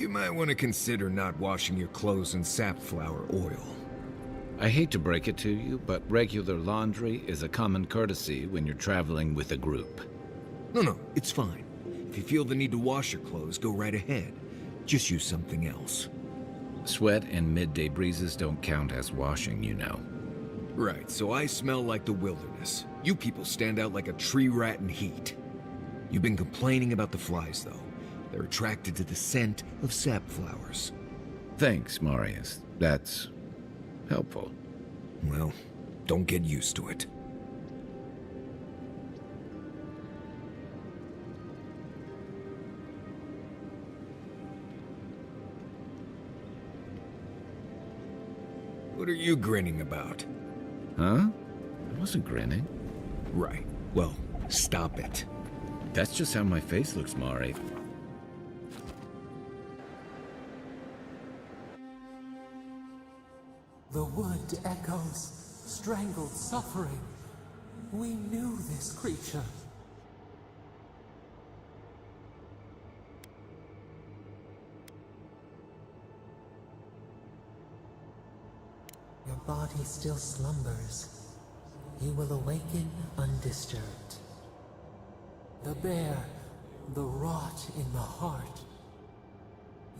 You might want to consider not washing your clothes in safflower oil. I hate to break it to you, but regular laundry is a common courtesy when you're traveling with a group. No, it's fine. If you feel the need to wash your clothes, go right ahead. Just use something else. Sweat and midday breezes don't count as washing, you know. Right, so I smell like the wilderness. You people stand out like a tree rat in heat. You've been complaining about the flies, though. They're attracted to the scent of sap flowers. Thanks, Marius. That's helpful. Well, don't get used to it. What are you grinning about? Huh? I wasn't grinning. Right. Well, stop it. That's just how my face looks, Mari. The wood echoes, strangled suffering. We knew this creature. Your body still slumbers. You will awaken undisturbed. The bare, the rot in the heart.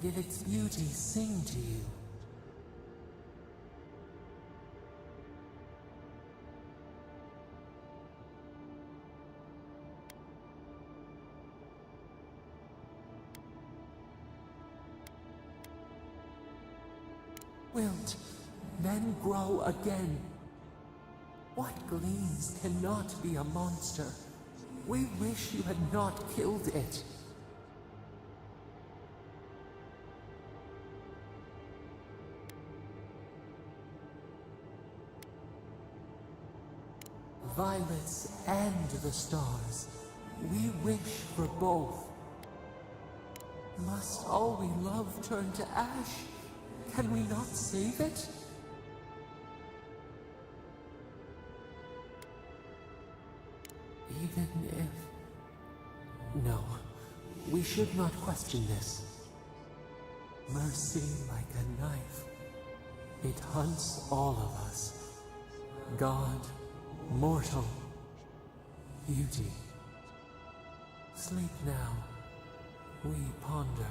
Yet its beauty sing to you. Wilt, then grow again. What gleams cannot be a monster? We wish you had not killed it. Violets and the stars. We wish for both. Must all we love turn to ash? Can we not save it? Even if... No, we should not question this. Mercy like a knife. It hunts all of us. God, mortal, beauty. Sleep now. We ponder.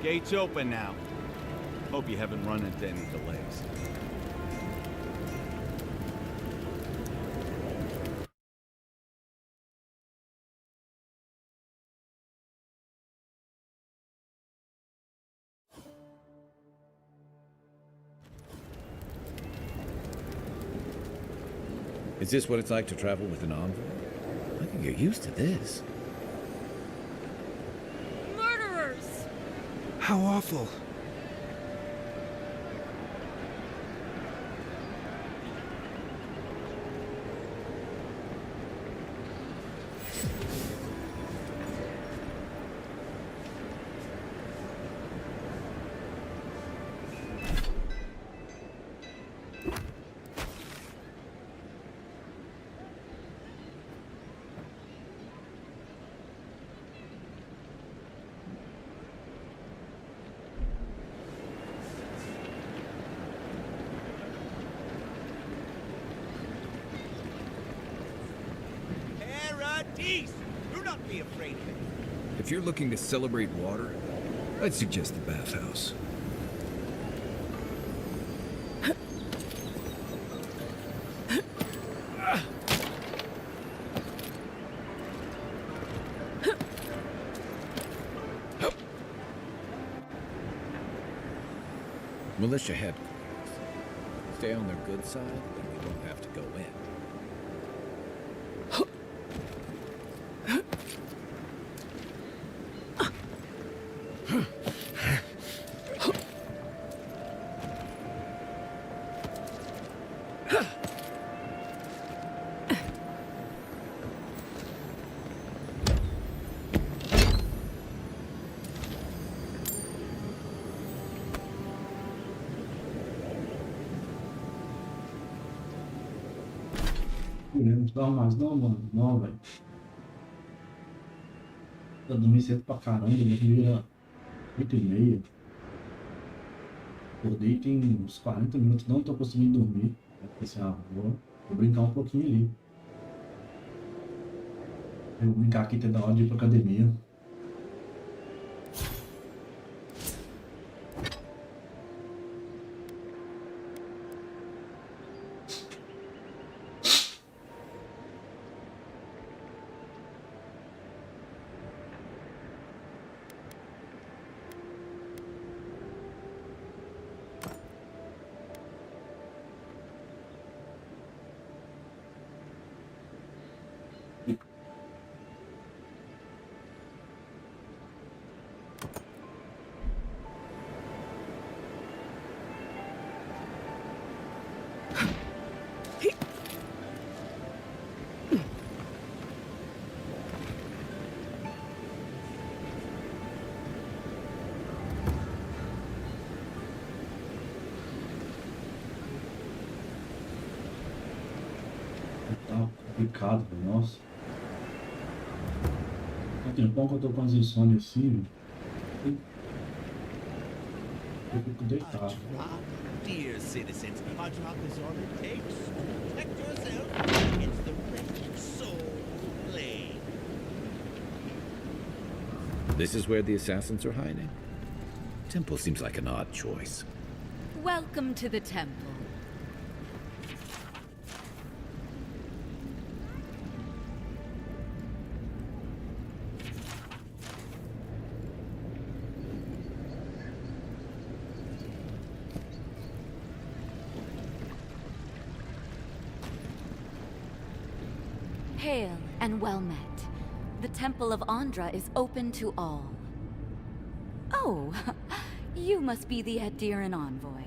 Gate's open now. Hope you haven't run into any delays. Is this what it's like to travel with an envoy? I can get used to this. Murderers! How awful. Do not be afraid of it. If you're looking to celebrate water, I'd suggest the bathhouse. Militia headquarters. Stay on their good side, then we won't have to go in. Não te dá mais não, mano. Não, velho. Eu dormi cedo pra caramba, dormi 8h30. Acordei tem uns 40 minutos, não tô conseguindo dormir. Eu pensei, vou brincar um pouquinho ali. Eu vou brincar aqui até da hora de ir pra academia. Tá complicado, velho. Nossa. Há tempão que eu tô com as insônias assim, velho. Eu fico deitado. Dear citizens, our job is all it takes. Protect yourself against the wretched soul who play. This is where the assassins are hiding? Temple seems like an odd choice. Welcome to the temple. Hail and well met. The Temple of Andra is open to all. Oh, you must be the Adiran envoy.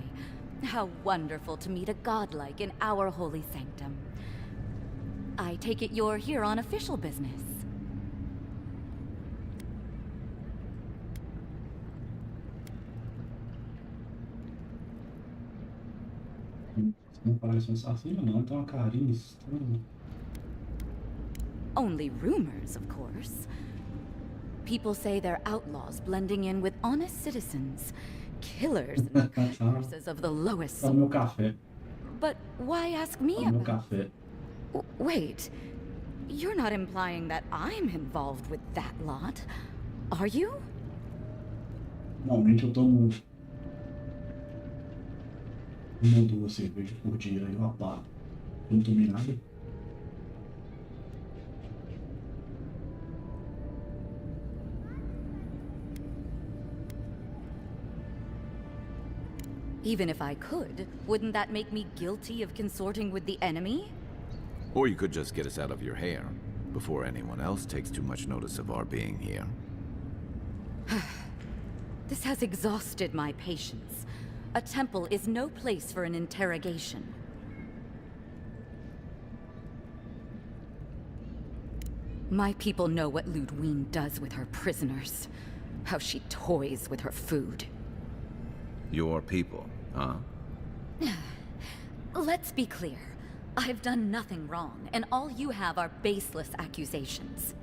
How wonderful to meet a godlike in our holy sanctum. I take it you're here on official business. Não parece um assassino, não. Tem uma carinha estranha. Only rumors, of course. People say they're outlaws blending in with honest citizens, killers and curses of the lowest Toma meu sort. café. But why ask me Toma meu about... café. Wait, you're not implying that I'm involved with that lot, are you? Normalmente eu tomo uma ou duas cervejas por dia e eu apago. Eu não tomei nada. Even if I could, wouldn't that make me guilty of consorting with the enemy? Or you could just get us out of your hair before anyone else takes too much notice of our being here. This has exhausted my patience. A temple is no place for an interrogation. My people know what Ludwine does with her prisoners. How she toys with her food. Your people, huh? Let's be clear. I've done nothing wrong, and all you have are baseless accusations.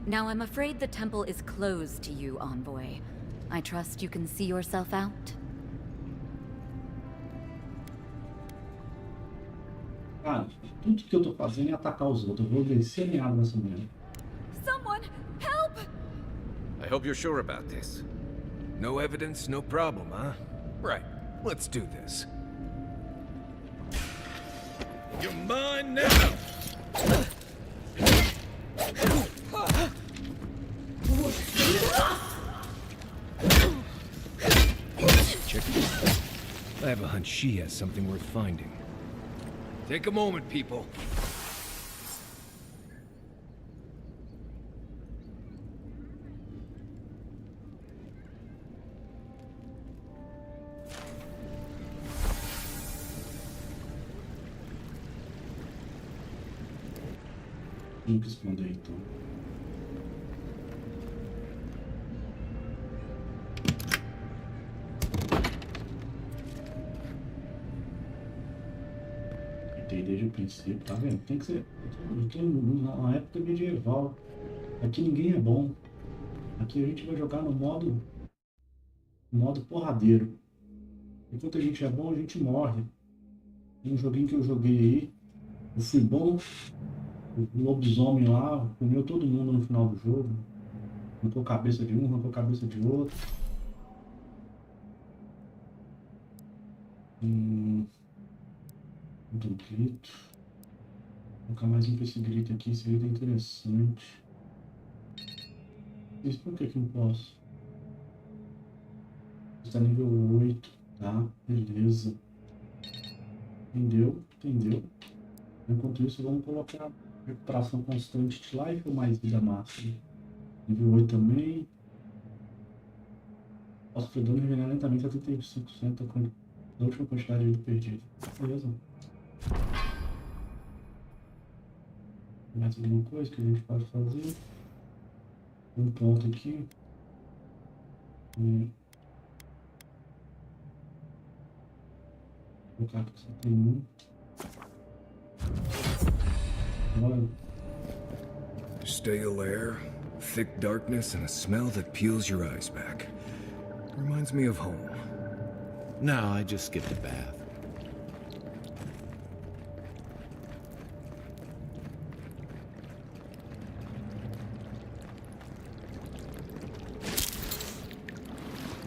Now I'm afraid the temple is closed to you, Envoy. I trust you can see yourself out? Cara, tudo que eu tô fazendo é atacar os outros. Eu vou descer a meada nessa mulher. Someone, help! I hope you're sure about this. No evidence, no problem, huh? Right. Let's do this. You're mine now! Check this out. I have a hunch she has something worth finding. Take a moment, people. Nunca esconder então. Tentei desde o princípio, tá vendo? Tem que ser. Eu tô numa época medieval. Aqui ninguém é bom. Aqui a gente vai jogar no modo porradeiro. Enquanto a gente é bom, a gente morre. Tem um joguinho que eu joguei aí. Eu fui bom. O lobisomem lá comeu todo mundo no final do jogo. Arrancou a cabeça de um, arrancou a cabeça de outro. Muito grito. Vou colocar mais um pra esse grito aqui. Esse grito é interessante. Isso por que não posso? Está nível 8. Tá, beleza. Entendeu? Entendeu? Enquanto isso, vamos colocar recuperação constante de life ou mais vida máxima. Nível 8 também. Posso perder e regenerar lentamente a 35% da última quantidade de vida perdida. Beleza. Mais alguma coisa que a gente pode fazer? Um ponto aqui. Vou colocar que só tem um. Stale air, thick darkness, and a smell that peels your eyes back. Reminds me of home. No, I just skipped a bath.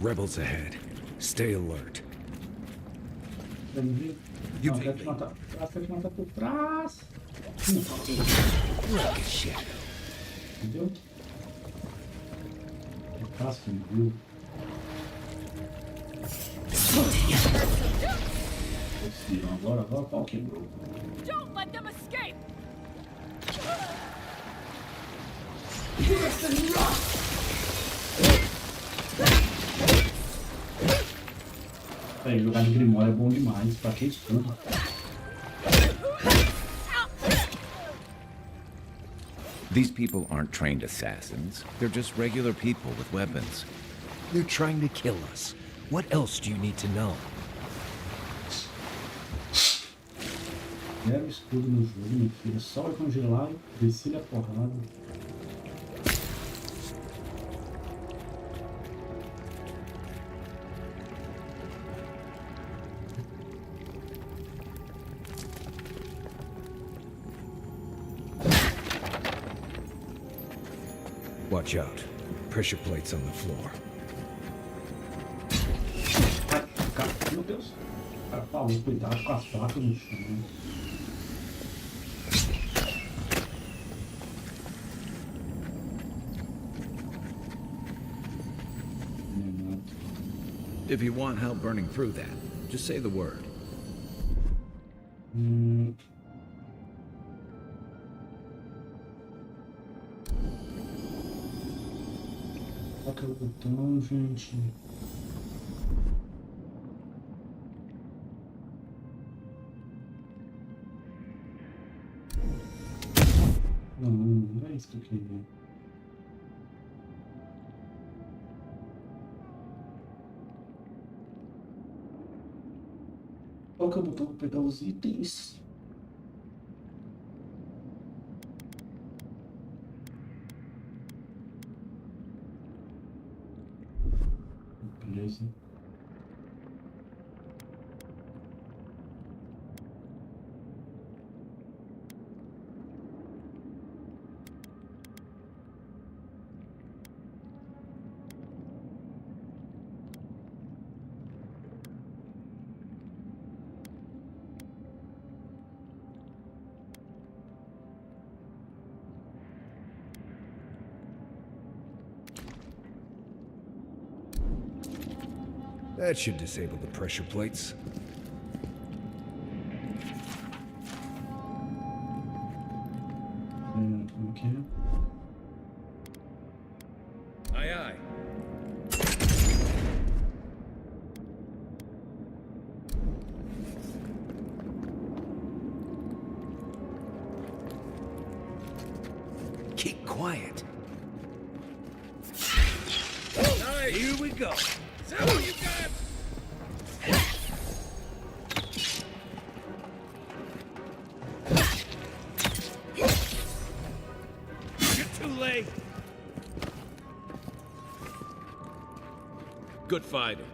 Rebels ahead. Stay alert. You quer te matar. Quer te matar por trás. Like a shadow. Entendeu? Casco, viu? Agora o pau quebrou. Don't let them escape! Aí, jogar de Grimório é bom demais. Pra que isso tudo? These people aren't trained assassins. They're just regular people with weapons. They're trying to kill us. What else do you need to know? Zero escudo no jogo, meu filho. É só congelar e descer a porrada. Watch out. Pressure plates on the floor. Deus. O cara falou, cuidado com as placas no chão. If you want help burning through that, just say the word. Qual que é o botão, gente? Não é isso que eu queria. Qual que é o botão para pegar os itens? Beleza. That should disable the pressure plates. Como que é? Aye, aye. Keep quiet. Nice. Here we go. Is that what you got? You're too late. Good fighting.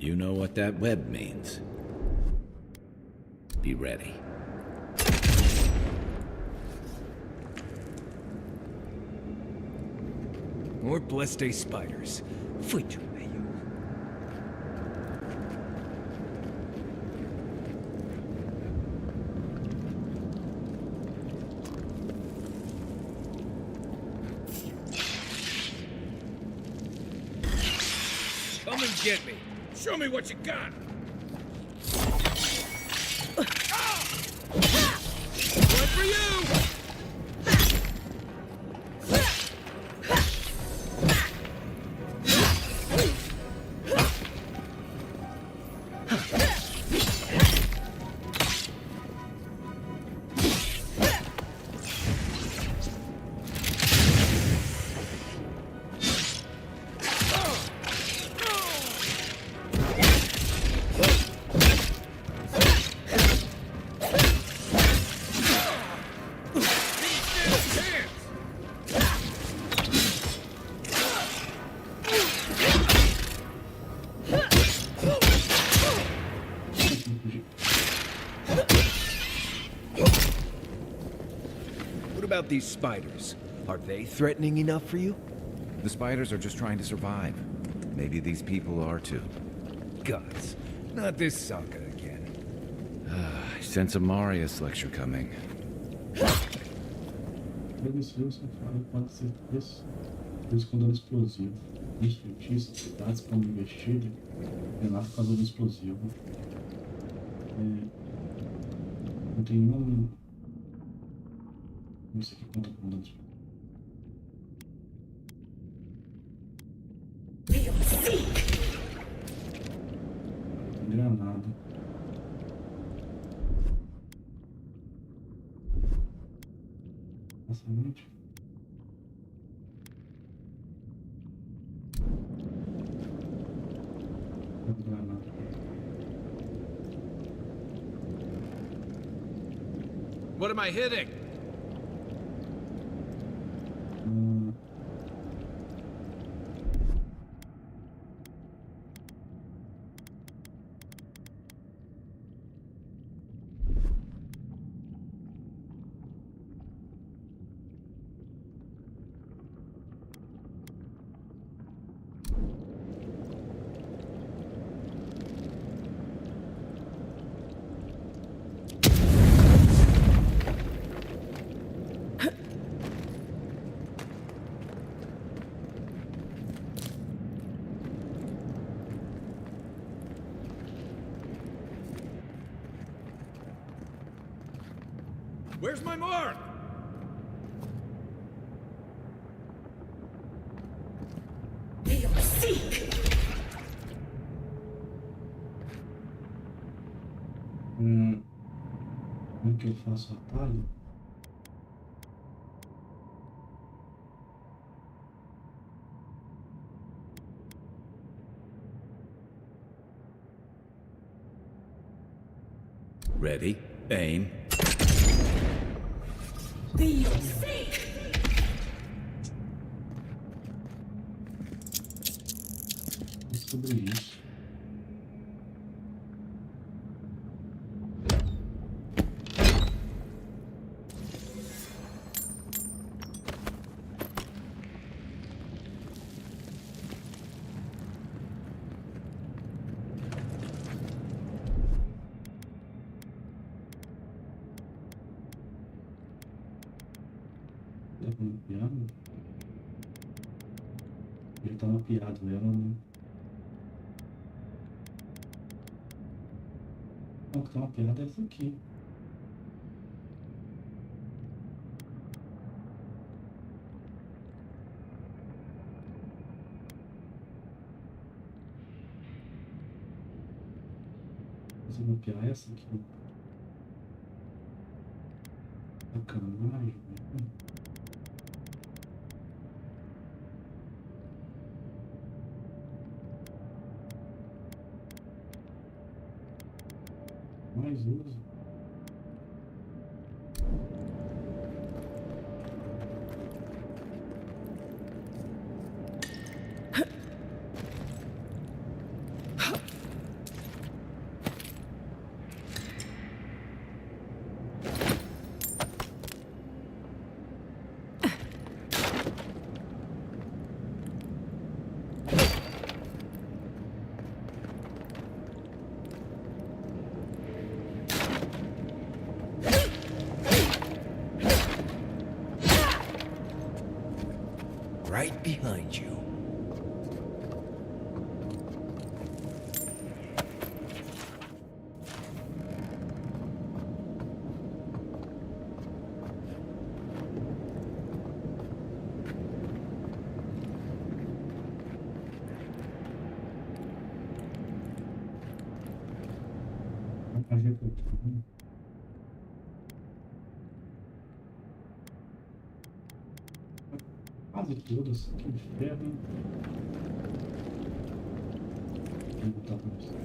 You know what that web means. Be ready. More blessed spiders. Fui-te ao meio. Come and get me. Show me what you got. One for you. What about these spiders? Are they threatening enough for you? The spiders are just trying to survive. Maybe these people are too. Gods, not this saga again. I sense a Marius lecture coming. Previsível safado pode ser preso com dano explosivo. Os feitiços, cidades quando investida, penado por causa do explosivo. Não tem nenhum. Isso aqui conta com dano explosivo. Granada. Lançamento. granada. What am I hitting? Where's my mark? Como que eu faço o atalho? Ready, aim. É sobre isso. Tá mapeado? Ele tá mapeado, ela não. Não, o que tá mapeado é essa aqui. Vou mapear essa aqui. Sacanagem, velho. Mais uso. Right behind you. Quase todas, que inferno. Vou botar pra você.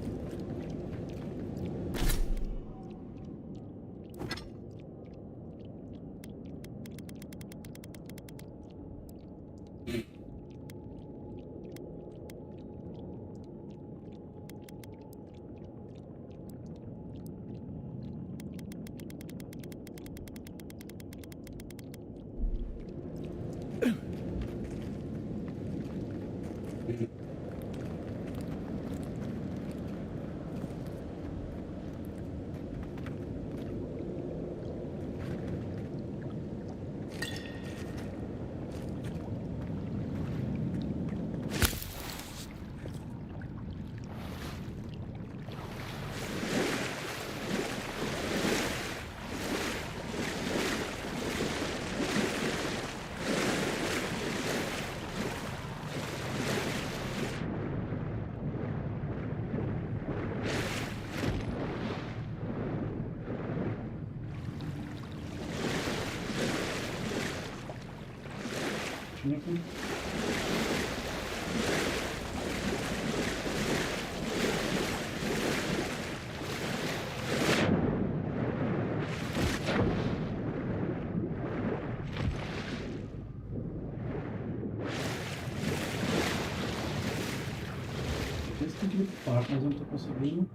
tem que ir pro parque, mas eu não tô conseguindo.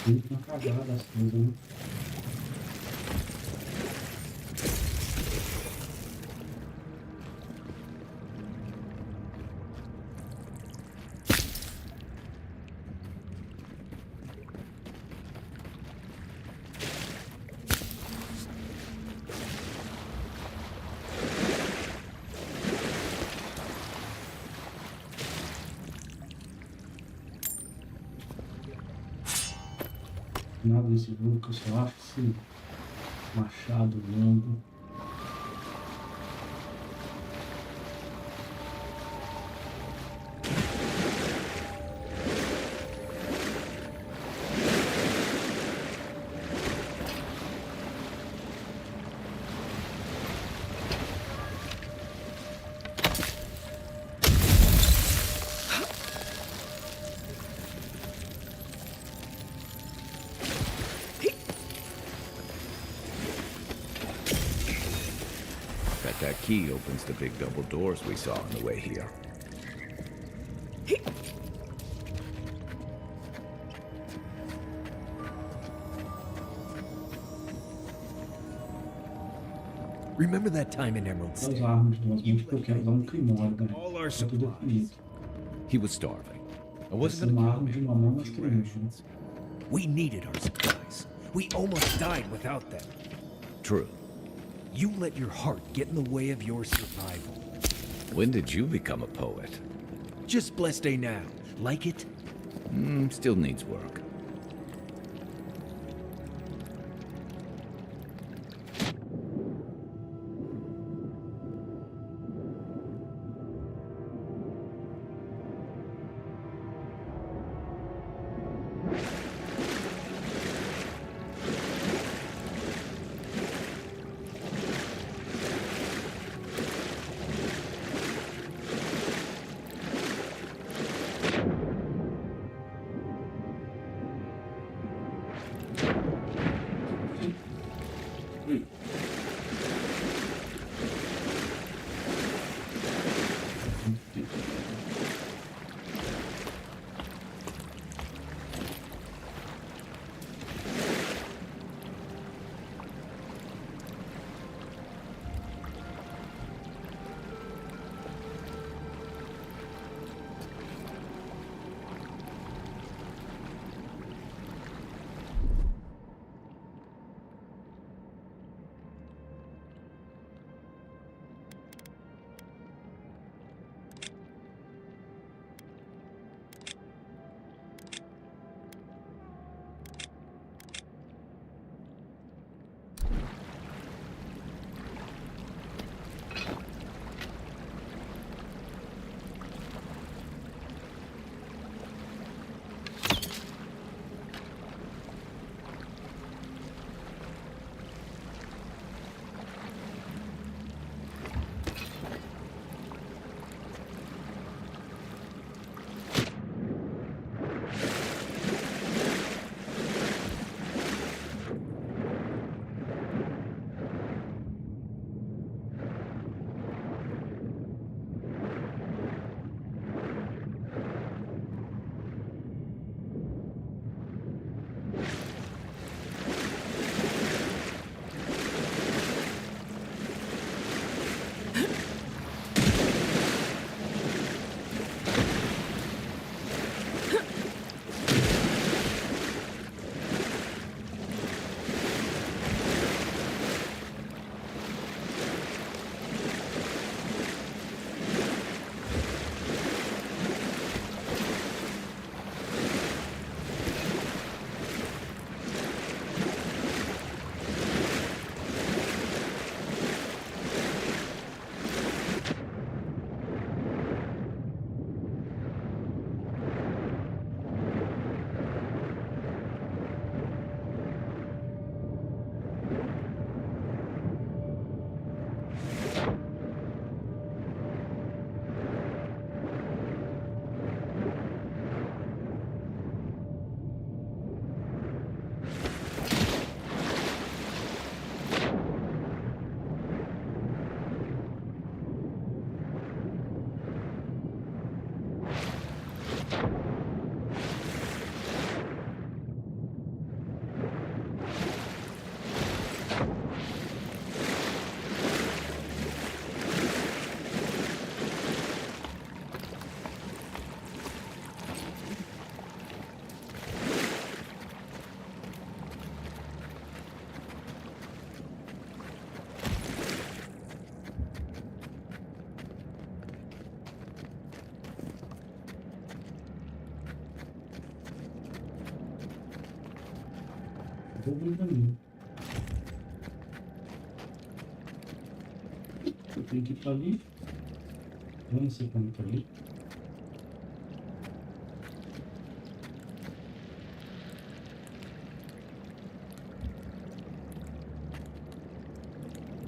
Muito uma cagada as coisas, né? Nada nesse jogo que eu só acho esse machado longo. That key opens the big double doors we saw on the way here. Remember that time in Emerald As City? armas do Osmond que eu quero dar crimório, né? All our Tá tudo supplies. bonito. He was starving. I Vai wasn't ser gonna uma kill arma de him. mamão, mas Few crime. rations. We needed our supplies. We almost died without them. True. You let your heart get in the way of your survival. When did you become a poet? Just blessed day now. Like it? Still needs work. tô ruim pra mim. Eu tenho que ir pra ali. Eu não sei como ir pra ali.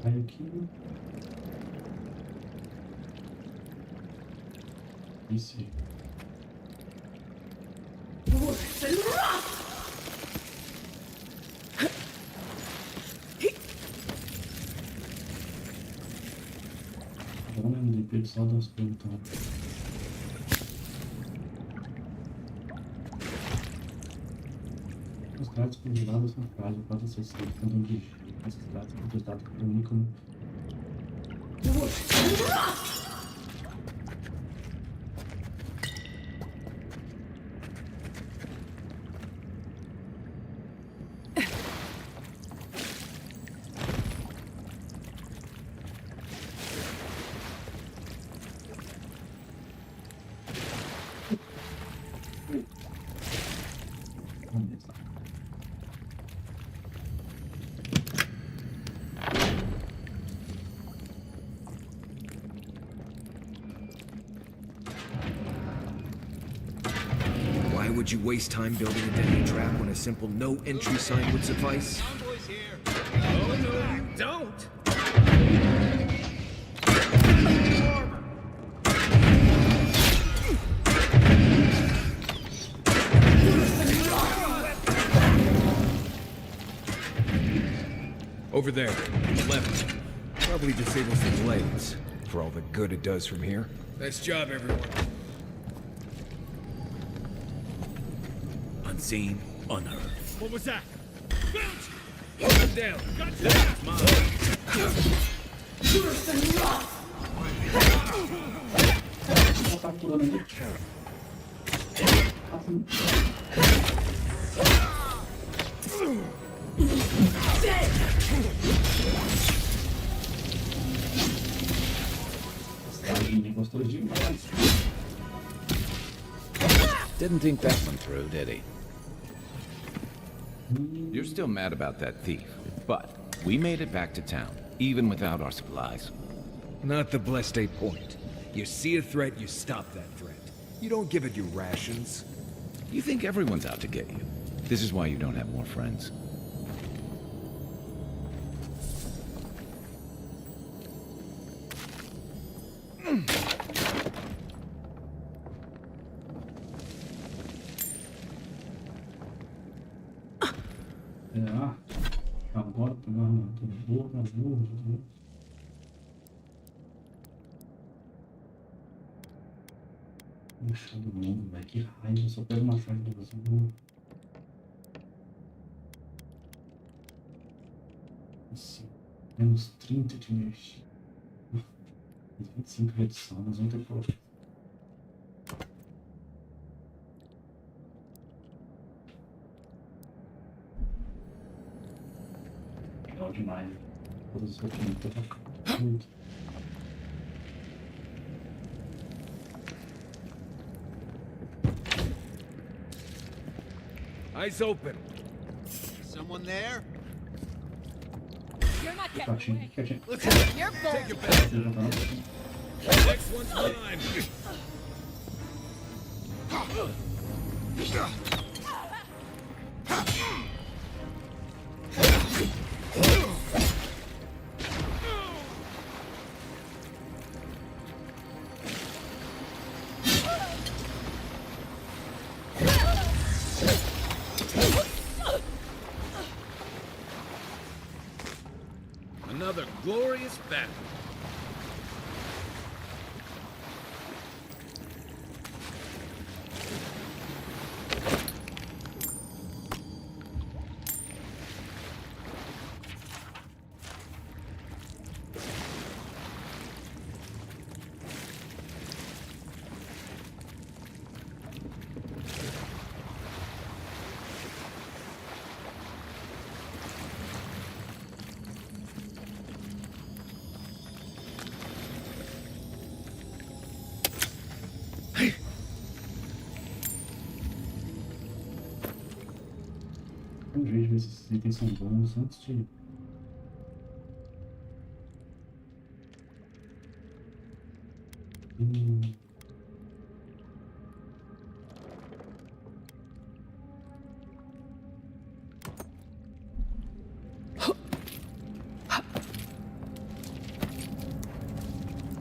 Aí aqui. Isso aí. Bom, né? Me dei só das perguntas. Os dados congelados são frágeis, podem ser acessíveis quando um vigio. Esses dados são projetados por um ícone. Why would you waste time building a deadly trap when a simple no entry sign would suffice? Envoy's here. Oh, no, you don't. Over there, on the left. Probably disables the blades, for all the good it does from here. Nice job, everyone. Unseen, unheard. What was that? Put him down. That's mine. Ela tá curando ali. Essa gostou demais. Didn't think that one through, did he? You're still mad about that thief, but we made it back to town, even without our supplies. Not the blessed eight point. You see a threat, you stop that threat. You don't give it your rations. You think everyone's out to get you. This is why you don't have more friends. Agora pegar uma boa. Puxa do mundo, velho, que raiva, eu só pego uma chave do Brasil. Assim, menos 30 de energia. 25 redução, nós vamos ter problema. Legal demais. Todas as rotinas, muito. Eyes open. Someone there? You're not getting Quietinho, away. quietinho. You're Take bold. it back. Já tá Next one's mine. Another glorious battle. um jeito de ver se esses itens são bons antes de...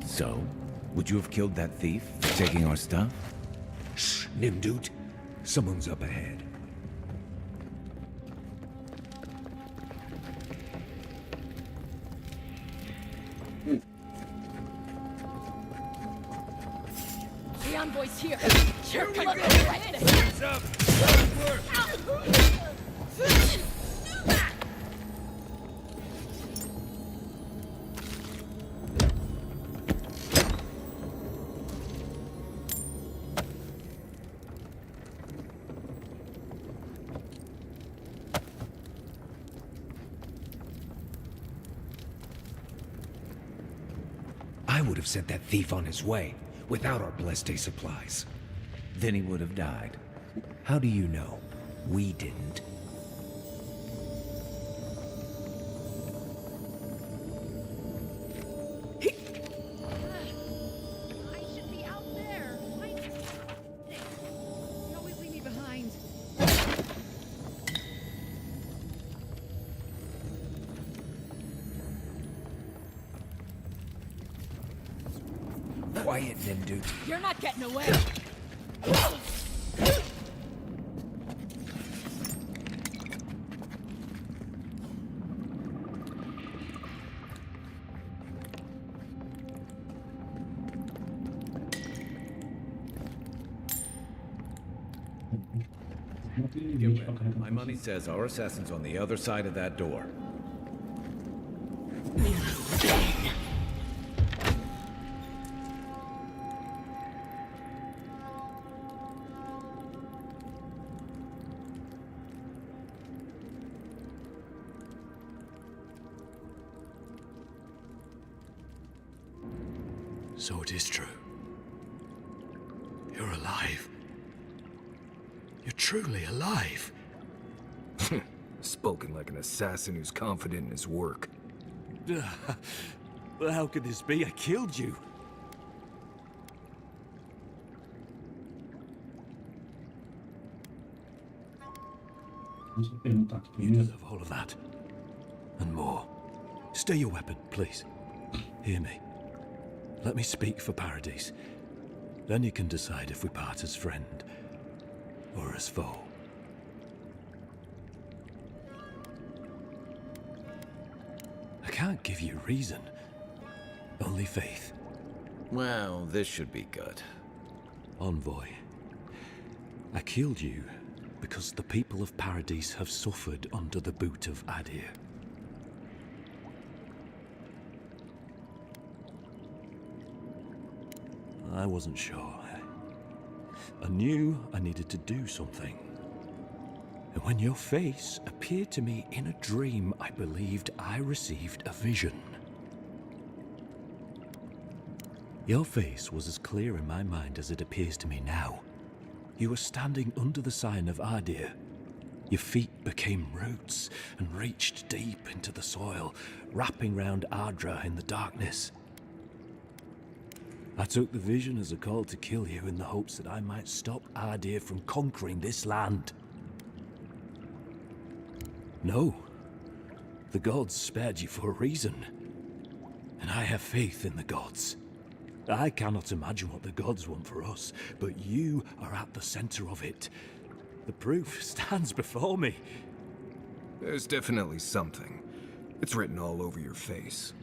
So, would you have killed that thief for taking our stuff? Shh, Nimdut. Someone's up ahead. The envoy's here. Sure, we come go. on, right in. Heads up! Good work! I would have sent that thief on his way, without our Bleste supplies. Then he would have died. How do you know? We didn't. I should be out there. You always leave me behind. Quiet, Nimdut. You're not getting away. Não tem limite pra My carregar. money says our assassin's on the other side of that door. So it is true. You're alive. You're truly alive. Spoken like an assassin who's confident in his work. Well, how could this be? I killed you. Deixa eu perguntar aqui You primeiro. deserve all of that. And more. Stay your weapon, please. Hear me. Let me speak for Paradise. Then you can decide if we part as friend or as foe. I can't give you reason. Only faith. Well, this should be good. Envoy, I killed you because the people of Paradise have suffered under the boot of Adir. I wasn't sure. I knew I needed to do something. And when your face appeared to me in a dream, I believed I received a vision. Your face was as clear in my mind as it appears to me now. You were standing under the sign of Adir. Your feet became roots and reached deep into the soil, wrapping round Ardra in the darkness. I took the vision as a call to kill you in the hopes that I might stop Adir from conquering this land. No. The gods spared you for a reason. And I have faith in the gods. I cannot imagine what the gods want for us, but you are at the center of it. The proof stands before me. There's definitely something. It's written all over your face.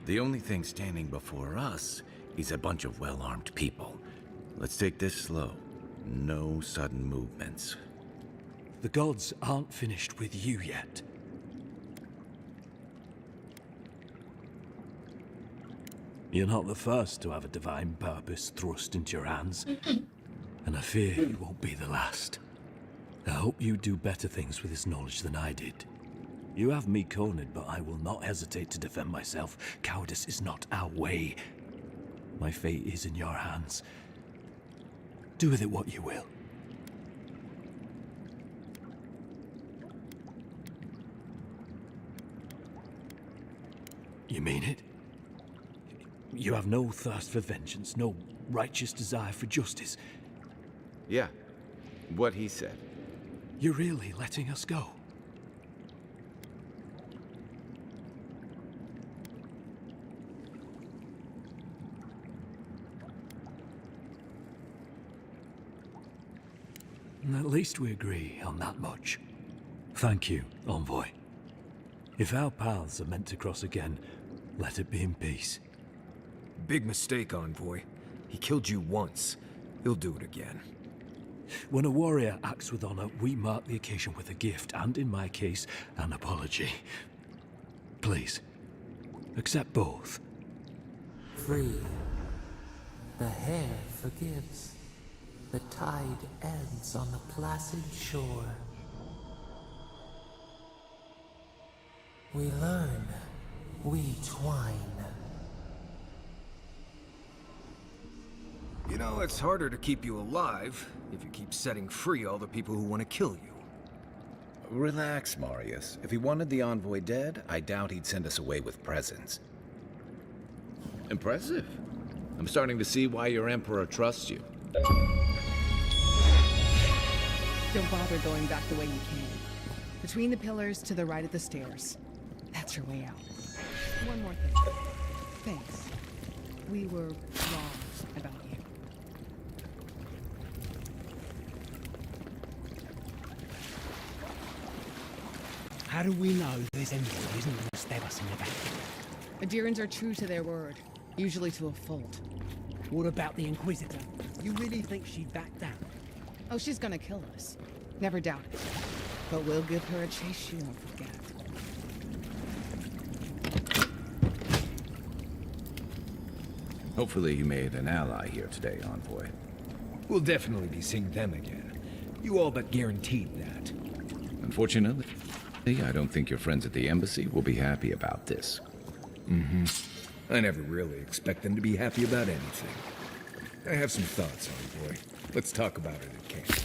The only thing standing before us is a bunch of well-armed people. Let's take this slow. No sudden movements. The gods aren't finished with you yet. You're not the first to have a divine purpose thrust into your hands, and I fear you won't be the last. I hope you do better things with this knowledge than I did. You have me cornered, but I will not hesitate to defend myself. Cowardice is not our way. My fate is in your hands. Do with it what you will. You mean it? You have no thirst for vengeance, no righteous desire for justice. Yeah, what he said. You're really letting us go? At least we agree on that much. Thank you, Envoy. If our paths are meant to cross again, let it be in peace. Big mistake, Envoy. He killed you once. He'll do it again. When a warrior acts with honor, we mark the occasion with a gift, and in my case, an apology. Please, accept both. Free. The hair forgives. The tide ends on the placid shore. We learn. We twine. You know, it's harder to keep you alive if you keep setting free all the people who want to kill you. Relax, Marius. If he wanted the envoy dead, I doubt he'd send us away with presents. Impressive. I'm starting to see why your Emperor trusts you. Don't bother going back the way you came. Between the pillars to the right of the stairs. That's your way out. One more thing. Thanks. We were wrong about you. How do we know this envoy isn't going to stab us in the back? Adirans are true to their word, usually to a fault. What about the Inquisitor? You really think she'd back down? Oh, she's gonna kill us. Never doubt it. But we'll give her a chase she won't forget. Hopefully you made an ally here today, Envoy. We'll definitely be seeing them again. You all but guaranteed that. Unfortunately, I don't think your friends at the embassy will be happy about this. I never really expect them to be happy about anything. I have some thoughts, Envoy. Let's talk about it at camp.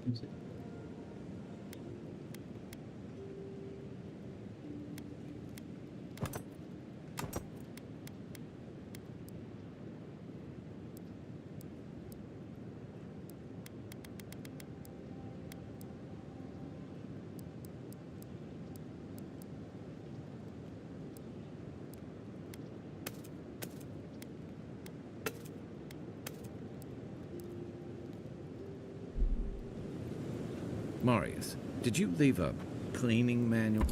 Não sei. Marius, did you leave a cleaning manual?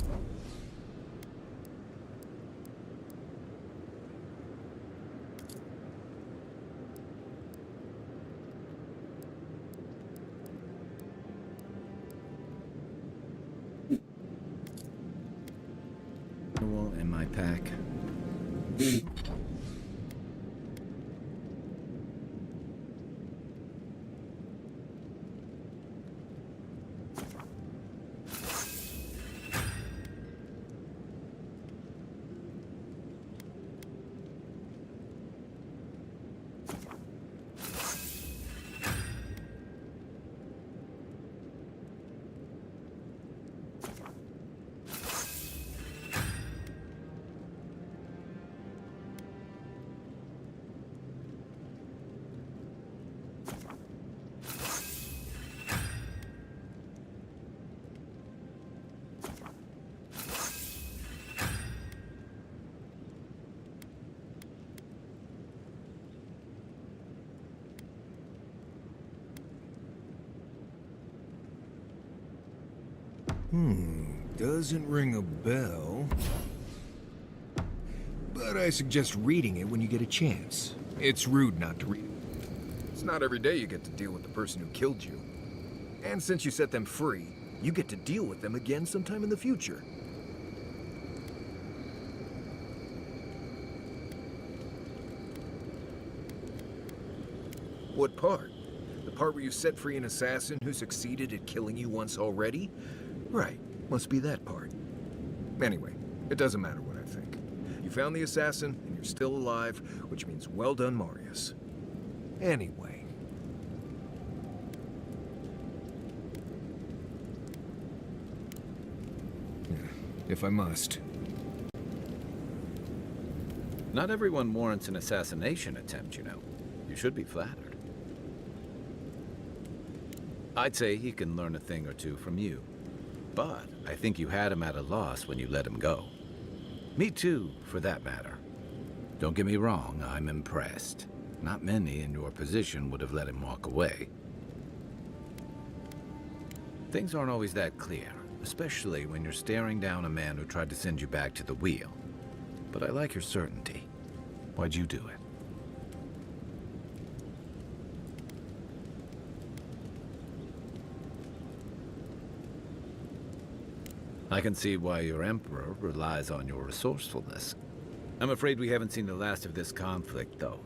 In my pack. Doesn't ring a bell. But I suggest reading it when you get a chance. It's rude not to read it. It's not every day you get to deal with the person who killed you. And since you set them free, you get to deal with them again sometime in the future. What part? The part where you set free an assassin who succeeded at killing you once already? Right, must be that part. Anyway, it doesn't matter what I think. You found the assassin, and you're still alive, which means well done, Marius. Anyway. If I must. Not everyone warrants an assassination attempt, you know. You should be flattered. I'd say he can learn a thing or two from you. But I think you had him at a loss when you let him go. Me too, for that matter. Don't get me wrong, I'm impressed. Not many in your position would have let him walk away. Things aren't always that clear, especially when you're staring down a man who tried to send you back to the wheel. But I like your certainty. Why'd you do it? I can see why your Emperor relies on your resourcefulness. I'm afraid we haven't seen the last of this conflict, though.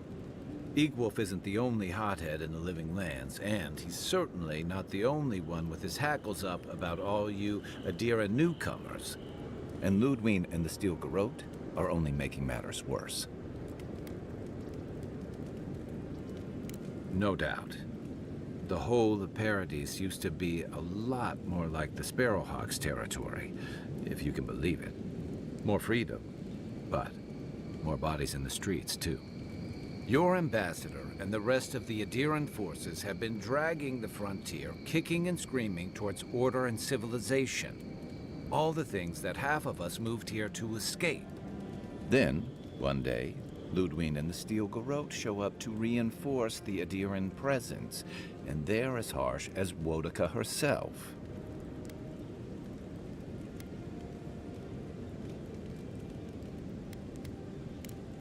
Eagwolf isn't the only hothead in the Living Lands, and he's certainly not the only one with his hackles up about all you Adira newcomers. And Ludwig and the Steel Garrote are only making matters worse. No doubt. The whole of Paradise used to be a lot more like the Sparrowhawk's territory, if you can believe it. More freedom, but more bodies in the streets, too. Your ambassador and the rest of the Adiran forces have been dragging the frontier, kicking and screaming towards order and civilization. All the things that half of us moved here to escape. Then, one day, Ludwig and the Steel Garrote show up to reinforce the Adiran presence, and they're as harsh as Woedica herself.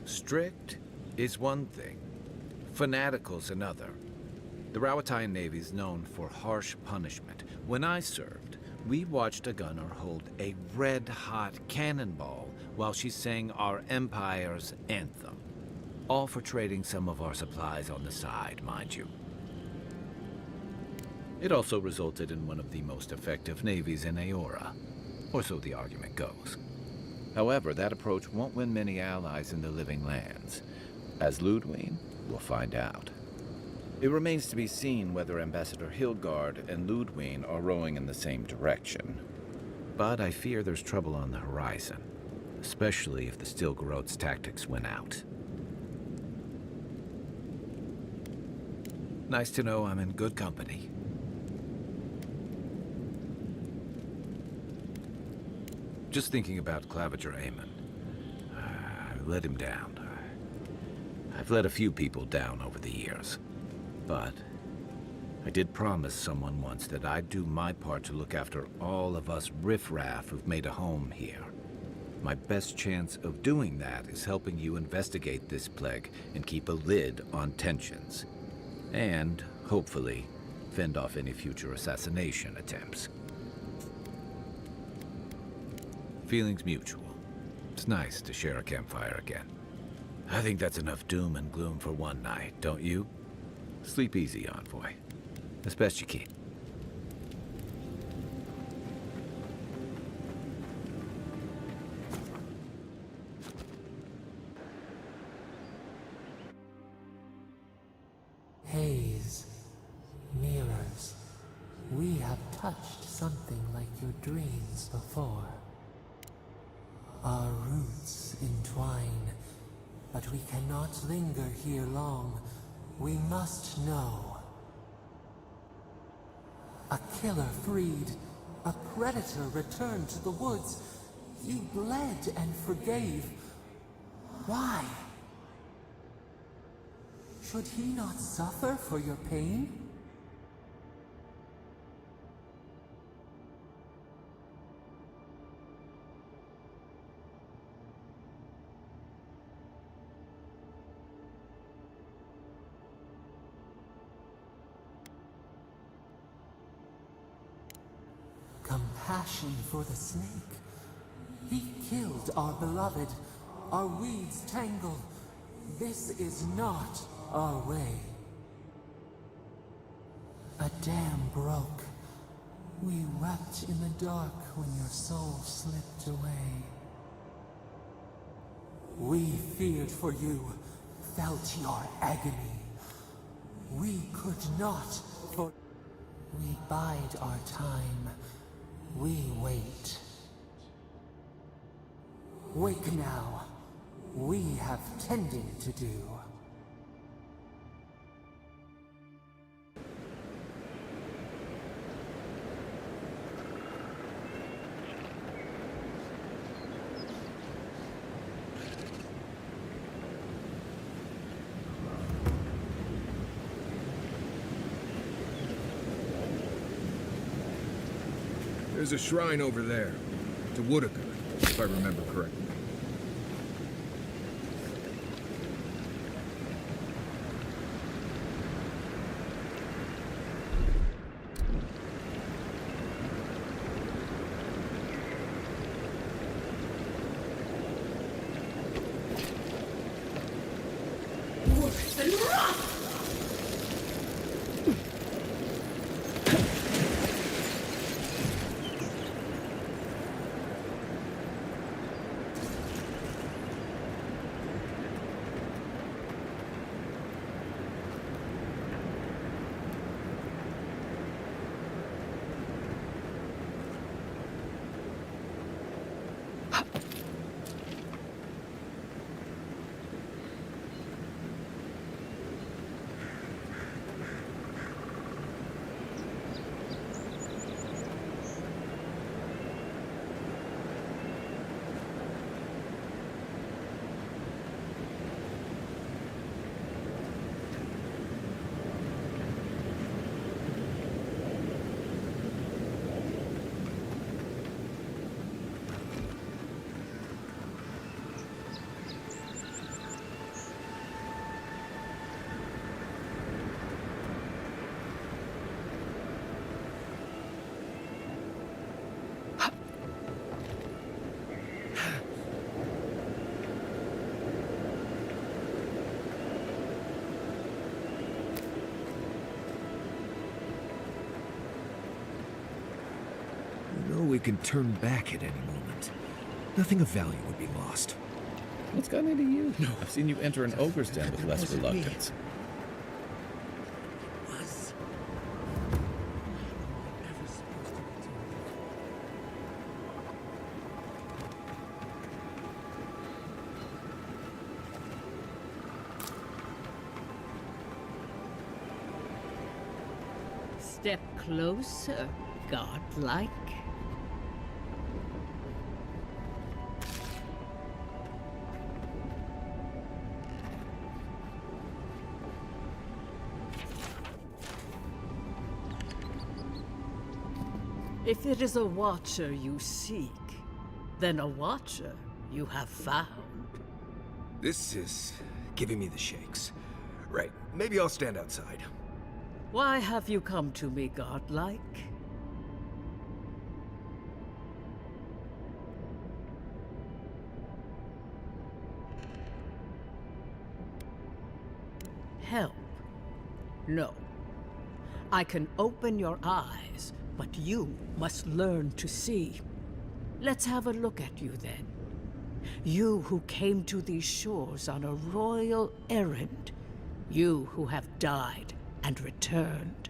Strict is one thing, fanatical's another. The Rawatayan Navy's known for harsh punishment. When I served, we watched a gunner hold a red-hot cannonball while she sang our empire's anthem. All for trading some of our supplies on the side, mind you. It also resulted in one of the most effective navies in Aora, or so the argument goes. However, that approach won't win many allies in the Living Lands. As Ludwig, we'll find out. It remains to be seen whether Ambassador Hildgard and Ludwine are rowing in the same direction. But I fear there's trouble on the horizon, especially if the Stilgaroth's tactics win out. Nice to know I'm in good company. Just thinking about Claviger Amon. I let him down. I've let a few people down over the years. But I did promise someone once that I'd do my part to look after all of us riffraff who've made a home here. My best chance of doing that is helping you investigate this plague and keep a lid on tensions. And, hopefully, fend off any future assassination attempts. Feelings mutual. It's nice to share a campfire again. I think that's enough doom and gloom for one night, don't you? Sleep easy, Envoy. As best you can. Haze, mirrors, we have touched something like your dreams before. Our roots entwine, but we cannot linger here long. We must know. A killer freed, a predator returned to the woods. He bled and forgave. Why? Should he not suffer for your pain? Compassion for the snake. He killed our beloved. Our weeds tangle. This is not our way. A dam broke. We wept in the dark when your soul slipped away. We feared for you, felt your agony. We could not, for we bide our time. We wait. Wake now. We have tending to do. There's a shrine over there, to Woodaka, if I remember correctly. We can turn back at any moment. Nothing of value would be lost. What's gotten into you? No. I've seen you enter an ogre's den with less reluctance. step closer, godlike. If it is a watcher you seek, then a watcher you have found. This is giving me the shakes. Right, maybe I'll stand outside. Why have you come to me, godlike? Help? No. I can open your eyes, but you must learn to see. Let's have a look at you then. You who came to these shores on a royal errand. You who have died and returned.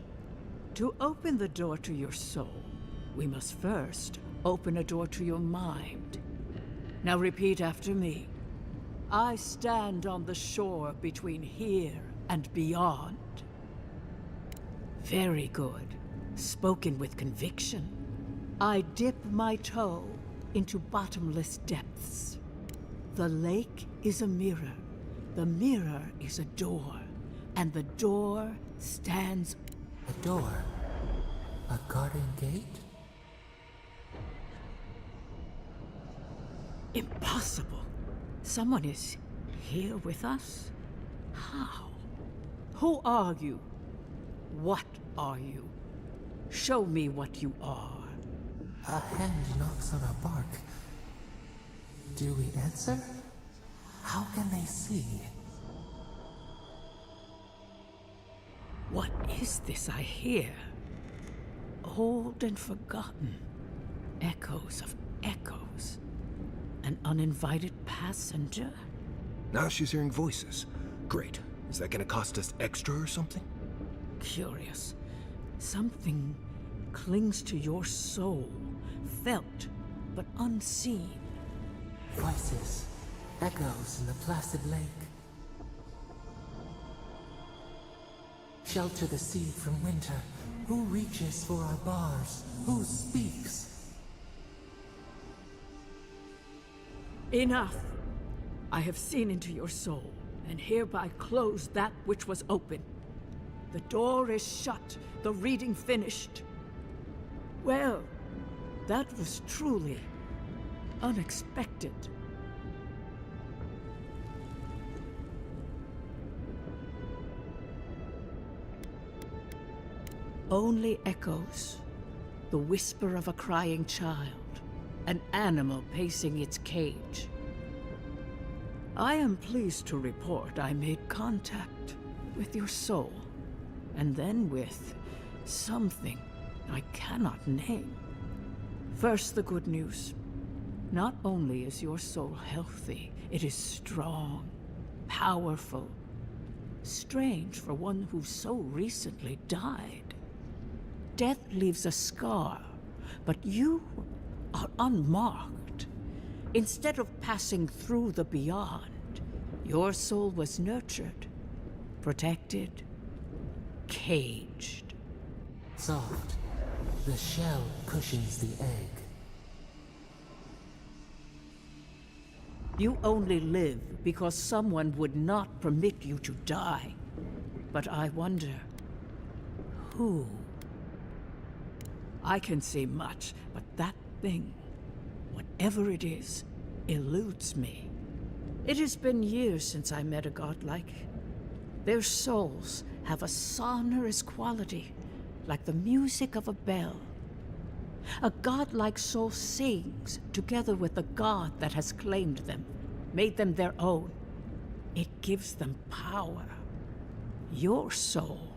To open the door to your soul, we must first open a door to your mind. Now repeat after me. I stand on the shore between here and beyond. Very good. Spoken with conviction. I dip my toe into bottomless depths. The lake is a mirror. The mirror is a door. And the door stands... A door? A garden gate? Impossible. Someone is here with us? How? Who are you? What are you? Show me what you are. A hand knocks on our bark. Do we answer? How can they see? What is this I hear? Old and forgotten. Echoes of echoes. An uninvited passenger? Now she's hearing voices. Great. Is that gonna cost us extra or something? Curious. Something clings to your soul. Felt, but unseen. Voices. Echoes in the placid lake. Shelter the seed from winter. Who reaches for our bars? Who speaks? Enough! I have seen into your soul, and hereby close that which was open. The door is shut, the reading finished. Well, that was truly unexpected. Only echoes, the whisper of a crying child, an animal pacing its cage. I am pleased to report I made contact with your soul, and then with something I cannot name. First, the good news. Not only is your soul healthy, it is strong, powerful. Strange for one who so recently died. Death leaves a scar, but you are unmarked. Instead of passing through the beyond, your soul was nurtured, protected, caged. Soft. The shell cushions the egg. You only live because someone would not permit you to die. But I wonder, who? I can say much, but that thing, whatever it is, eludes me. It has been years since I met a godlike. Their souls have a sonorous quality, like the music of a bell. A godlike soul sings together with the god that has claimed them, made them their own. It gives them power. Your soul,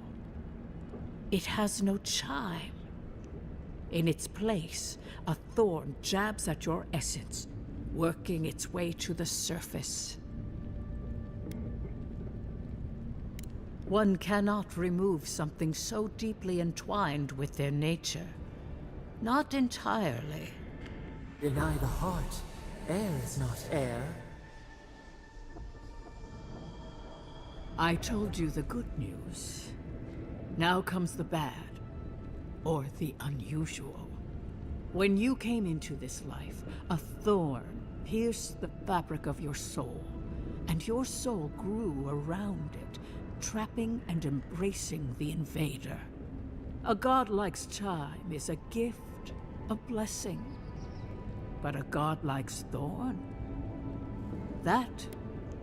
it has no chime. In its place, a thorn jabs at your essence, working its way to the surface. One cannot remove something so deeply entwined with their nature. Not entirely. Deny the heart. Air is not air. I told you the good news. Now comes the bad. or the unusual. When you came into this life, a thorn pierced the fabric of your soul, and your soul grew around it, trapping and embracing the invader. A godlike's time is a gift, a blessing. But a godlike's thorn? That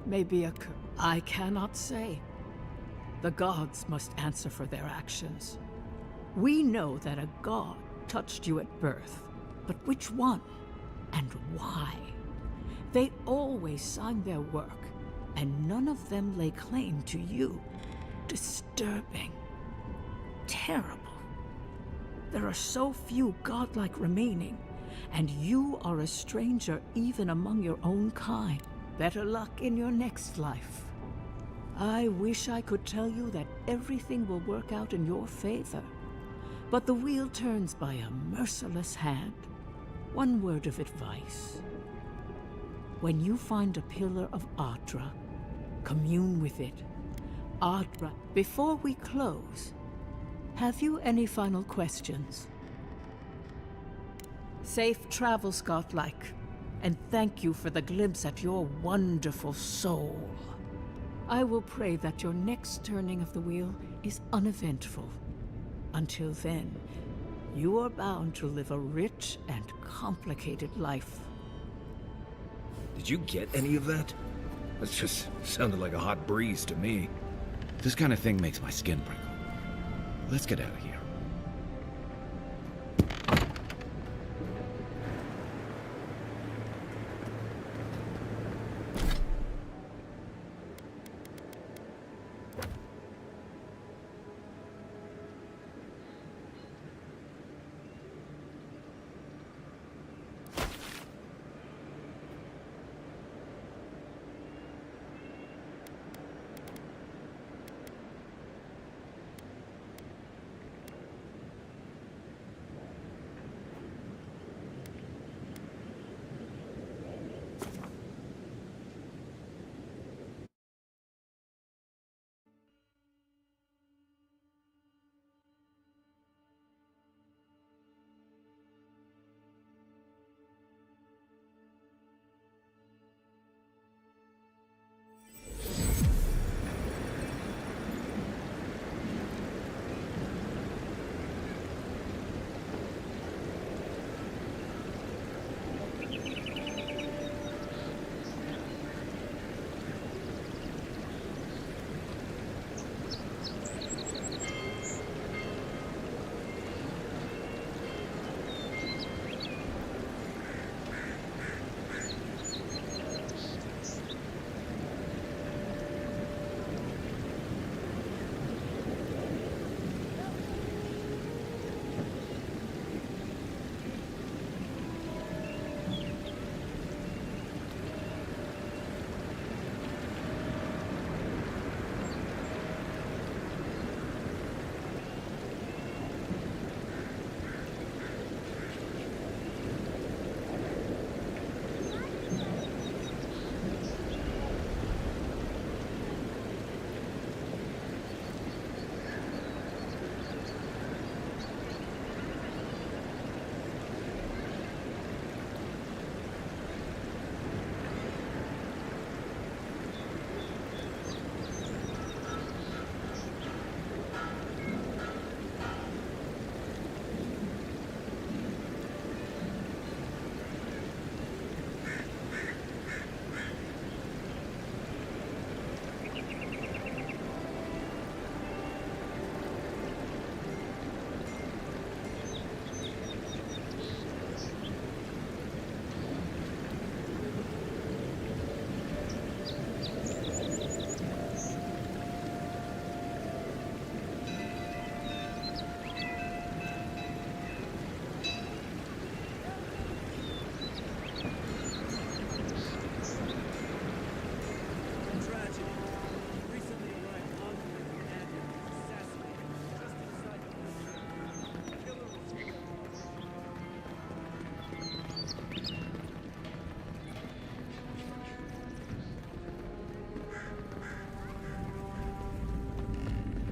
may be a curse. I cannot say. The gods must answer for their actions. We know that a god touched you at birth, but which one and why? They always signed their work, and none of them lay claim to you. Disturbing. Terrible. There are so few godlike remaining, and you are a stranger even among your own kind. Better luck in your next life. I wish I could tell you that everything will work out in your favor, but the wheel turns by a merciless hand. One word of advice. When you find a pillar of Adra, commune with it. Adra, before we close, have you any final questions? Safe travels, godlike, and thank you for the glimpse at your wonderful soul. I will pray that your next turning of the wheel is uneventful. Until then, you are bound to live a rich and complicated life. Did you get any of that? That just sounded like a hot breeze to me. This kind of thing makes my skin prickle. Let's get out of here.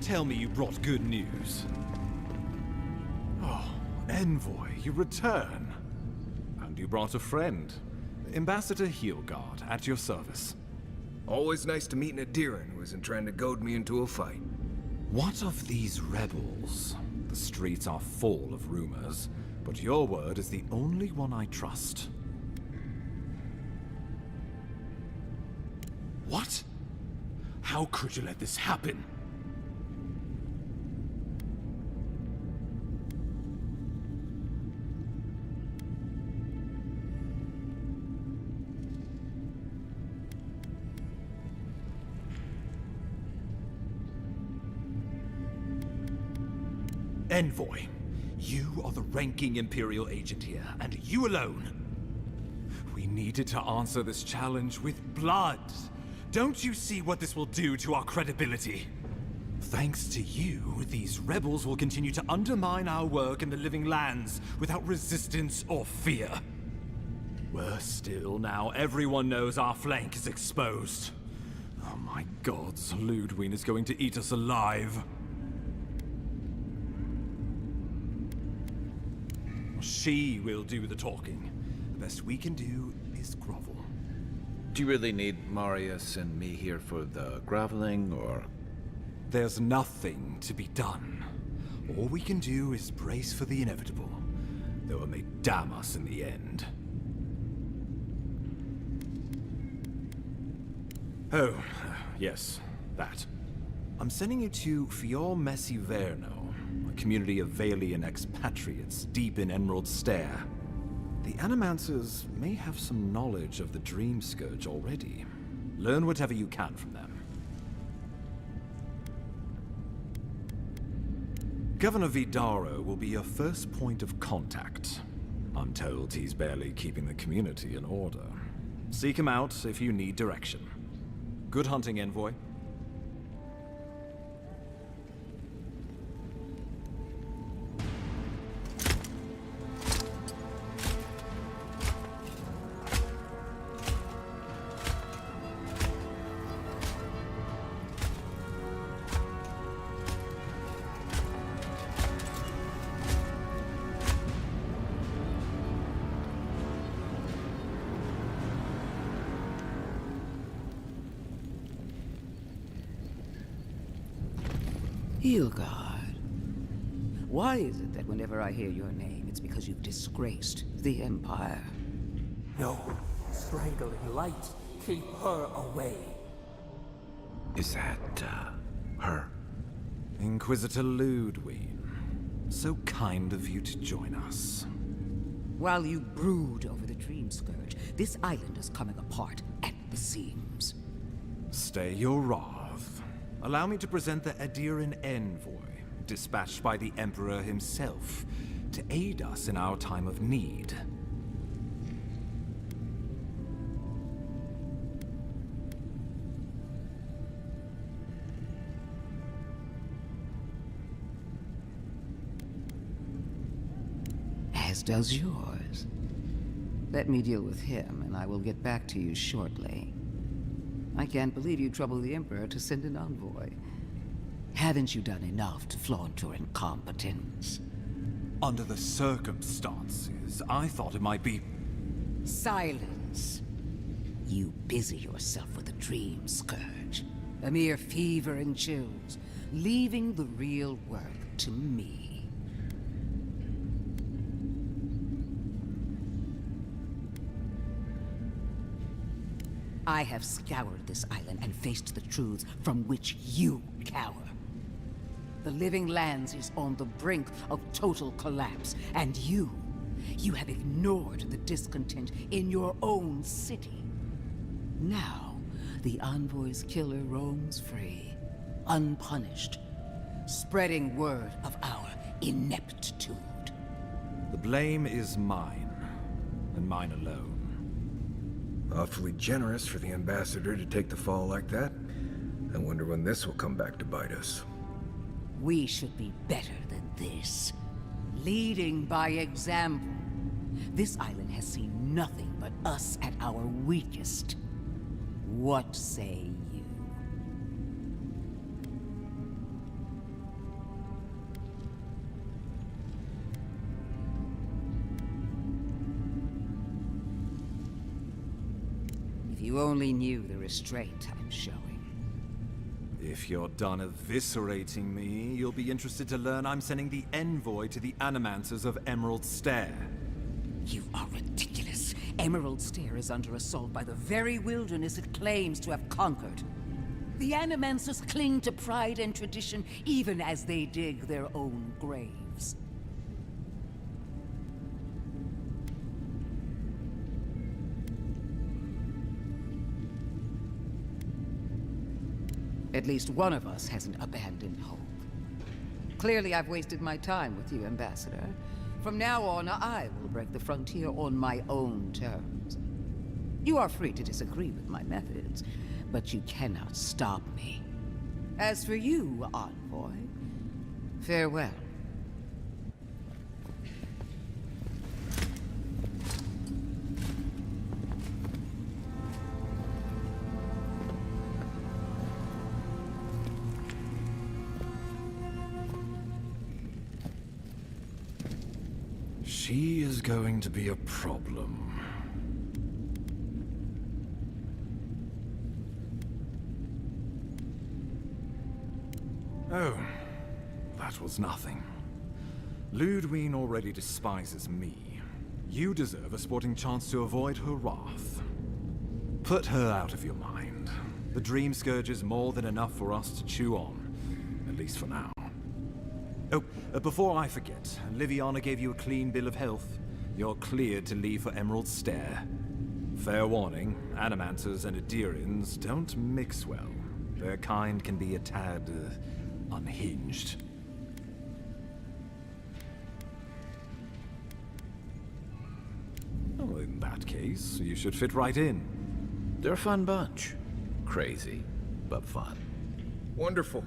Tell me you brought good news. Envoy, you return. And you brought a friend. Ambassador Heelguard, at your service. Always nice to meet an Adiran who isn't trying to goad me into a fight. What of these rebels? The streets are full of rumors, but your word is the only one I trust. What? How could you let this happen? Envoy, you are the ranking Imperial agent here, and you alone. We needed to answer this challenge with blood. Don't you see what this will do to our credibility? Thanks to you, these rebels will continue to undermine our work in the Living Lands without resistance or fear. Worse still, now everyone knows our flank is exposed. Oh my gods, Ludwig is going to eat us alive. She will do the talking. The best we can do is grovel. Do you really need Marius and me here for the groveling, or...? There's nothing to be done. All we can do is brace for the inevitable, though it may damn us in the end. Oh, yes, that. I'm sending you to Fior Messiverno, a community of Valian expatriates deep in Emerald Stair. The Animancers may have some knowledge of the Dream Scourge already. Learn whatever you can from them. Governor Vidaro will be your first point of contact. I'm told he's barely keeping the community in order. Seek him out if you need direction. Good hunting, Envoy. Heelguard. Why is it that whenever I hear your name, it's because you've disgraced the Empire? No, strangling light. Keep her away. Is that, her? Inquisitor Ludwig. So kind of you to join us. While you brood over the Dream Scourge, this island is coming apart at the seams. Stay your wrath. Allow me to present the Adiran Envoy, dispatched by the Emperor himself, to aid us in our time of need. As does yours. Let me deal with him, and I will get back to you shortly. I can't believe you troubled the Emperor to send an envoy. Haven't you done enough to flaunt your incompetence? Under the circumstances, I thought it might be... Silence. You busy yourself with the Dream Scourge. A mere fever and chills, leaving the real work to me. I have scoured this island and faced the truths from which you cower. The Living Lands is on the brink of total collapse, and you have ignored the discontent in your own city. Now, the Envoy's killer roams free, unpunished, spreading word of our ineptitude. The blame is mine, and mine alone. Awfully generous for the Ambassador to take the fall like that. I wonder when this will come back to bite us. We should be better than this. Leading by example. This island has seen nothing but us at our weakest. What say you? you only knew the restraint I'm showing. If you're done eviscerating me, you'll be interested to learn I'm sending the envoy to the Animancers of Emerald Stair. You are ridiculous. Emerald Stair is under assault by the very wilderness it claims to have conquered. The Animancers cling to pride and tradition even as they dig their own graves. At least one of us hasn't abandoned hope. Clearly I've wasted my time with you, Ambassador. From now on, I will break the frontier on my own terms. You are free to disagree with my methods, but you cannot stop me. As for you, Envoy, farewell. She is going to be a problem. Oh, that was nothing. Ludwine already despises me. You deserve a sporting chance to avoid her wrath. Put her out of your mind. The Dream Scourge is more than enough for us to chew on, at least for now. Oh, before I forget, Liviana gave you a clean bill of health. You're cleared to leave for Emerald Stair. Fair warning, Animancers and Adirians don't mix well. Their kind can be a tad, unhinged. Well, in that case, you should fit right in. They're a fun bunch. Crazy, but fun. Wonderful.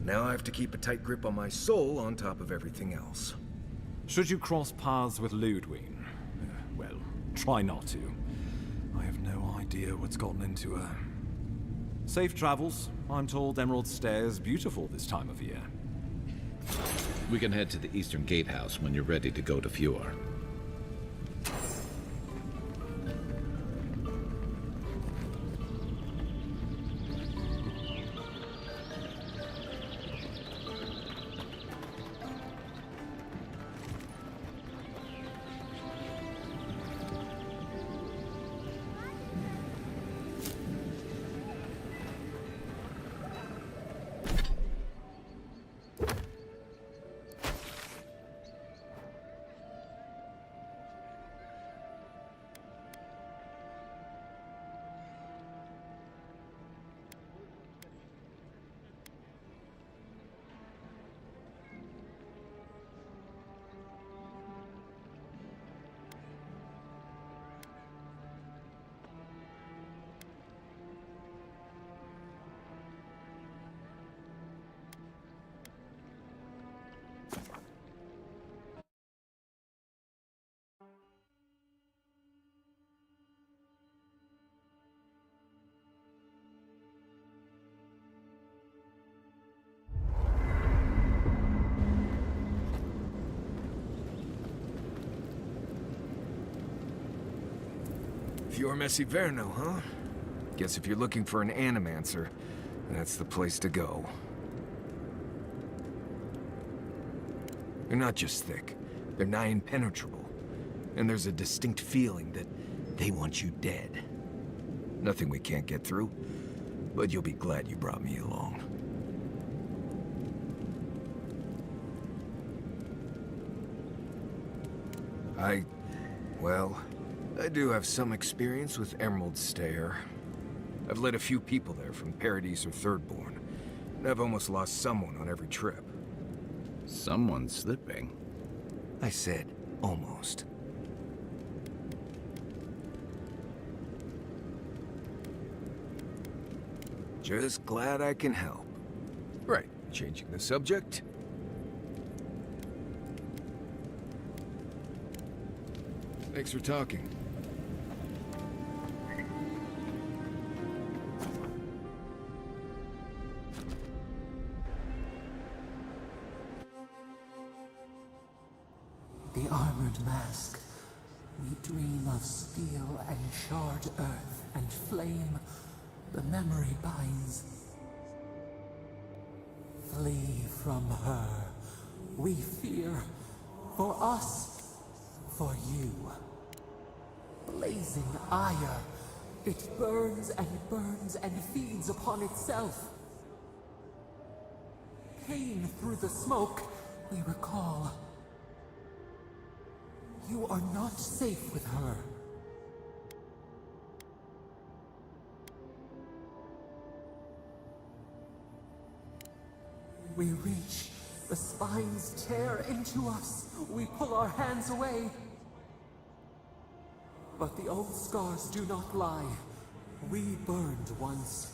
Now I have to keep a tight grip on my soul on top of everything else. Should you cross paths with Ludwine? Well, try not to. I have no idea what's gotten into her. Safe travels. I'm told Emerald Stair's beautiful this time of year. We can head to the Eastern Gatehouse when you're ready to go to Fjord. Fjord Verno, huh? Guess if you're looking for an Animancer, that's the place to go. They're not just thick, they're nigh impenetrable. And there's a distinct feeling that they want you dead. Nothing we can't get through, but you'll be glad you brought me along. Well, I do have some experience with Emerald Stair. I've led a few people there from Paradise or Thirdborn, and I've almost lost someone on every trip. Someone slipping? I said, almost. Just glad I can help. Right, changing the subject. Thanks for talking. The armored mask. We dream of steel and charred earth and flame. The memory binds. Flee from her. We fear. For us. For you. Blazing ire. It burns and feeds upon itself. Pain through the smoke, we recall. You are not safe with her. We reach. The spines tear into us. We pull our hands away. But the old scars do not lie. We burned once.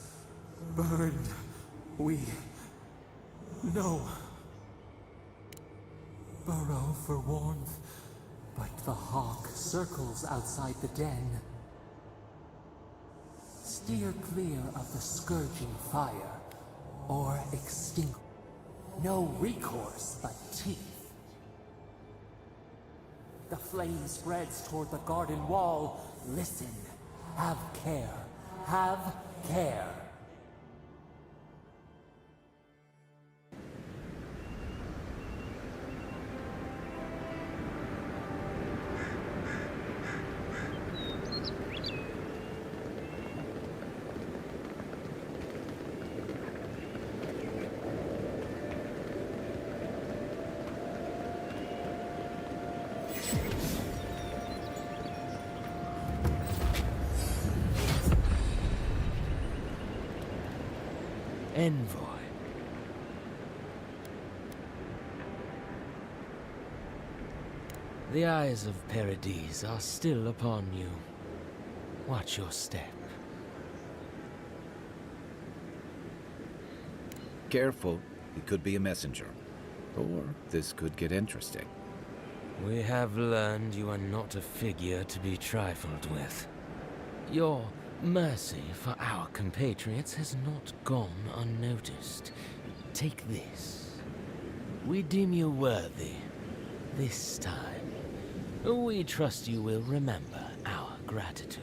Burned. We know. Burrow for warmth, but the hawk circles outside the den. Steer clear of the scourging fire, or extinguish. No recourse but teeth. The flame spreads toward the garden wall. Listen. Have care. Have care. Envoy. The eyes of Paradise are still upon you. Watch your step. Careful, he could be a messenger. Or this could get interesting. We have learned you are not a figure to be trifled with. Your mercy for our compatriots has not gone unnoticed. Take this. We deem you worthy. This time. We trust you will remember our gratitude.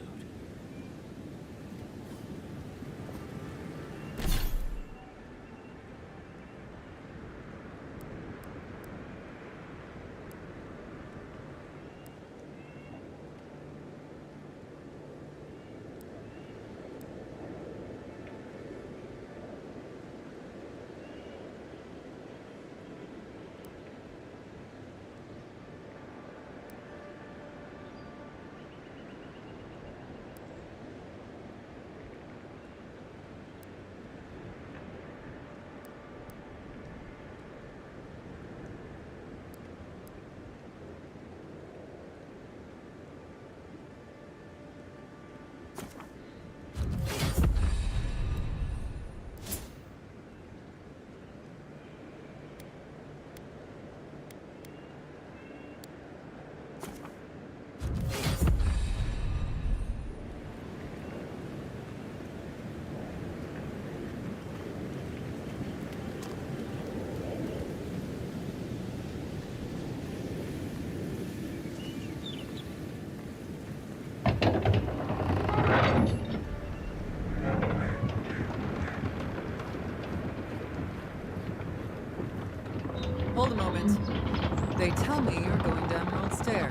Hold a moment. They tell me you're going down Emerald Stair.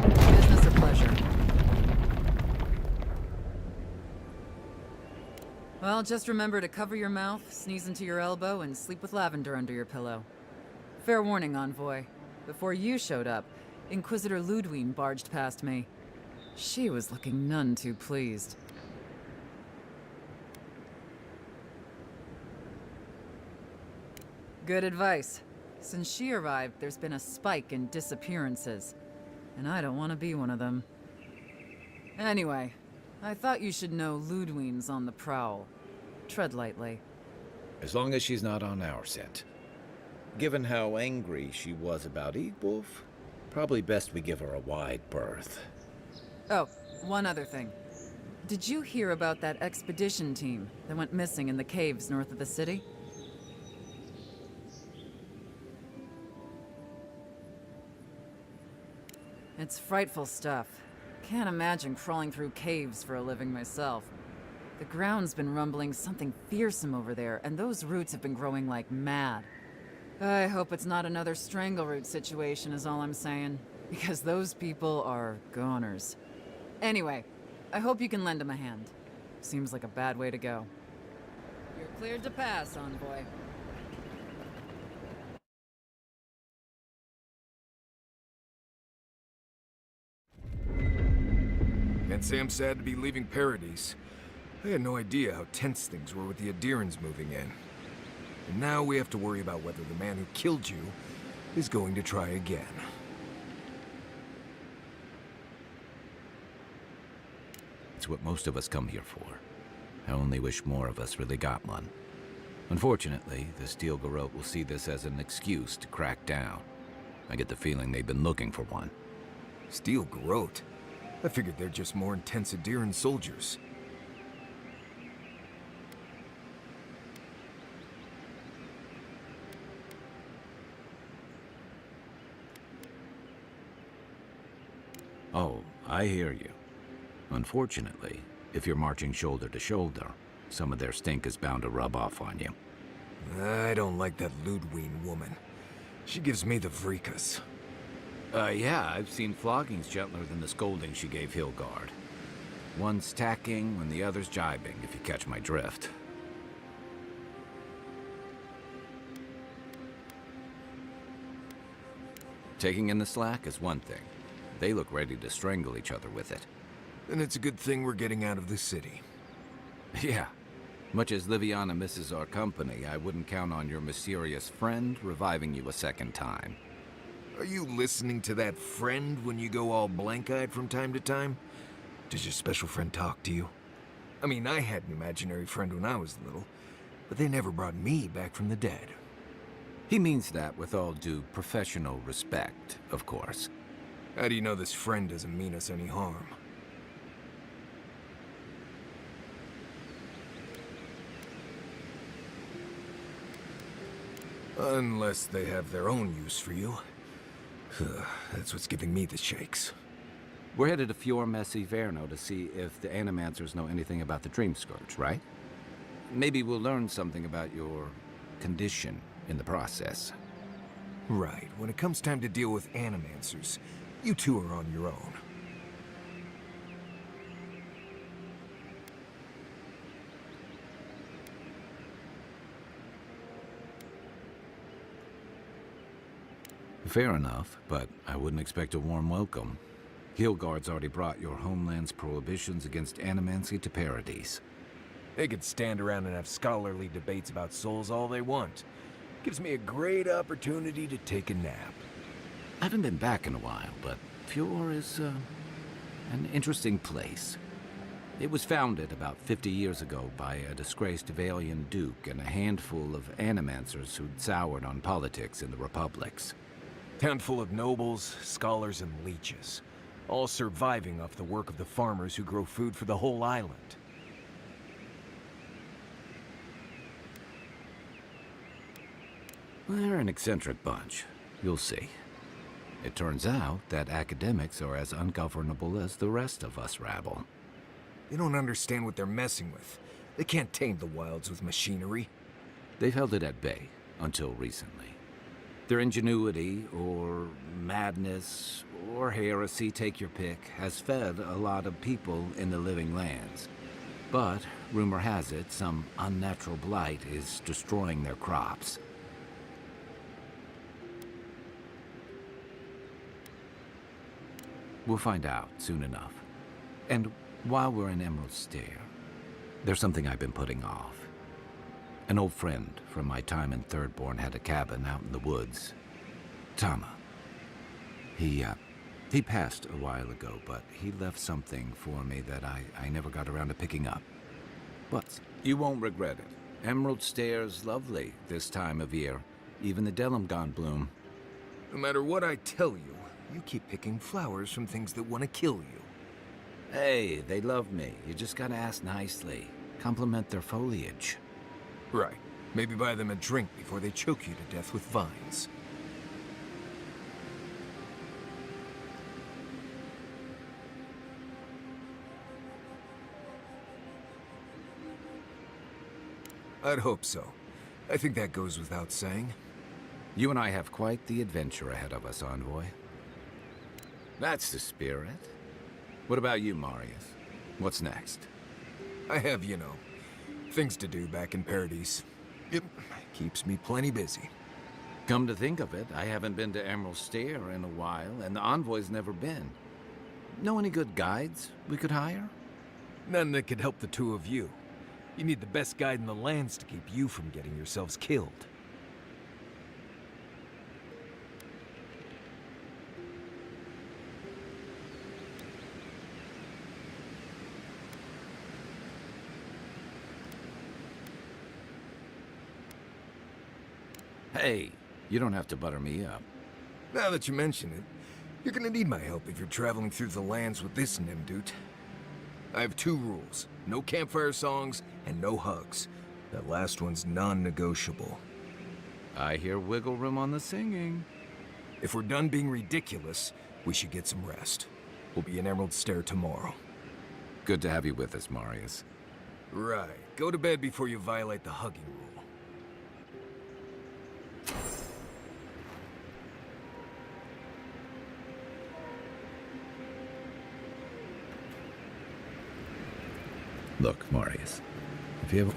Business or pleasure? Well, just remember to cover your mouth, sneeze into your elbow, and sleep with lavender under your pillow. Fair warning, Envoy. Before you showed up, Inquisitor Ludwine barged past me. She was looking none too pleased. Good advice. Since she arrived, there's been a spike in disappearances. And I don't want to be one of them. Anyway, I thought you should know Ludwine's on the prowl. Tread lightly. As long as she's not on our scent. Given how angry she was about Eagwolf, probably best we give her a wide berth. Oh, one other thing. Did you hear about that expedition team that went missing in the caves north of the city? It's frightful stuff. Can't imagine crawling through caves for a living myself. The ground's been rumbling something fearsome over there, and those roots have been growing like mad. I hope it's not another strangleroot situation is all I'm saying, because those people are goners. Anyway, I hope you can lend him a hand. Seems like a bad way to go. You're cleared to pass, Envoy. Can't say I'm sad to be leaving Paradise. I had no idea how tense things were with the Adirans moving in. And now we have to worry about whether the man who killed you is going to try again. It's what most of us come here for. I only wish more of us really got one. Unfortunately, the Steel Garrote will see this as an excuse to crack down. I get the feeling they've been looking for one. Steel Garrote? I figured they're just more intense Adiran soldiers. Oh, I hear you. Unfortunately, if you're marching shoulder to shoulder, some of their stink is bound to rub off on you. I don't like that Ludwig woman. She gives me the vreekas. Yeah, I've seen floggings gentler than the scolding she gave Hilgard. One's tacking when the other's jibing, if you catch my drift. Taking in the slack is one thing. They look ready to strangle each other with it. Then it's a good thing we're getting out of the city. Yeah. Much as Liviana misses our company, I wouldn't count on your mysterious friend reviving you a second time. Are you listening to that friend when you go all blank-eyed from time to time? Does your special friend talk to you? I mean, I had an imaginary friend when I was little, but they never brought me back from the dead. He means that with all due professional respect, of course. How do you know this friend doesn't mean us any harm? Unless they have their own use for you. That's what's giving me the shakes. We're headed to Fior Messi Verno to see if the Animancers know anything about the Dream Scourge, right? Maybe we'll learn something about your condition in the process. Right. When it comes time to deal with Animancers, you two are on your own. Fair enough, but I wouldn't expect a warm welcome. Hilgard's already brought your homeland's prohibitions against animancy to Paradise. They could stand around and have scholarly debates about souls all they want. Gives me a great opportunity to take a nap. I haven't been back in a while, but Fior is an interesting place. It was founded about 50 years ago by a disgraced Valian duke and a handful of animancers who'd soured on politics in the republics. Town full of nobles, scholars, and leeches, all surviving off the work of the farmers who grow food for the whole island. They're an eccentric bunch. You'll see. It turns out that academics are as ungovernable as the rest of us rabble. They don't understand what they're messing with. They can't tame the wilds with machinery. They've held it at bay until recently. Their ingenuity, or madness, or heresy, take your pick, has fed a lot of people in the living lands. But, rumor has it, some unnatural blight is destroying their crops. We'll find out soon enough. And while we're in Emerald Stair, there's something I've been putting off. An old friend from my time in Thirdborn had a cabin out in the woods. Tama. He passed a while ago, but he left something for me that I never got around to picking up. But you won't regret it. Emerald Stair's lovely this time of year. Even the Delumgon bloom. No matter what I tell you, you keep picking flowers from things that want to kill you. Hey, they love me. You just gotta ask nicely. Compliment their foliage. Right. Maybe buy them a drink before they choke you to death with vines. I'd hope so. I think that goes without saying. You and I have quite the adventure ahead of us, Envoy. That's the spirit. What about you, Marius? What's next? I have, you know, things to do back in Paradise. It keeps me plenty busy. Come to think of it, I haven't been to Emerald Stair in a while, and the Envoy's never been. Know any good guides we could hire? None that could help the two of you. You need the best guide in the lands to keep you from getting yourselves killed. Hey, you don't have to butter me up. Now that you mention it, you're gonna need my help if you're traveling through the lands with this Nimdude. I have 2 rules. No campfire songs, and no hugs. That last one's non-negotiable. I hear wiggle room on the singing. If we're done being ridiculous, we should get some rest. We'll be in Emerald Stair tomorrow. Good to have you with us, Marius. Right. Go to bed before you violate the hugging rule. Look, Marius, if you ever...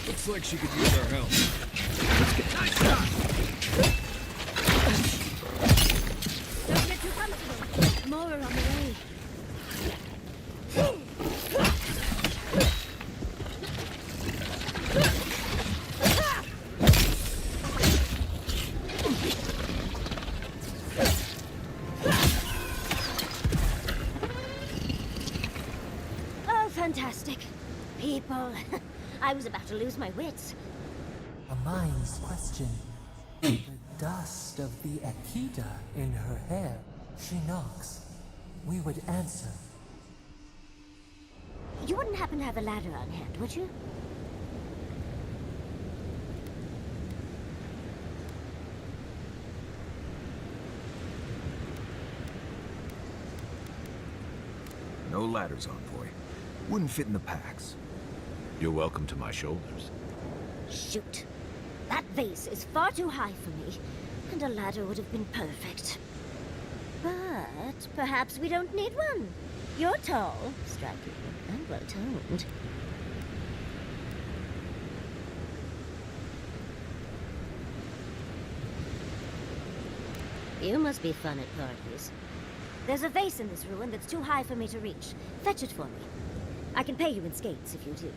Looks like she could use our help. Nice shot! Don't get too comfortable. More are on the way. Oh, fantastic. People. I was about to lose my wits. A mind's question. The dust of the Akita in her hair. She knocks. We would answer. You wouldn't happen to have a ladder on hand, would you? No ladders, Envoy. Wouldn't fit in the packs. You're welcome to my shoulders. Shoot. That vase is far too high for me, and a ladder would have been perfect. But perhaps we don't need one. You're tall, striking, and well-toned. You must be fun at parties. There's a vase in this ruin that's too high for me to reach. Fetch it for me. I can pay you in skates if you do.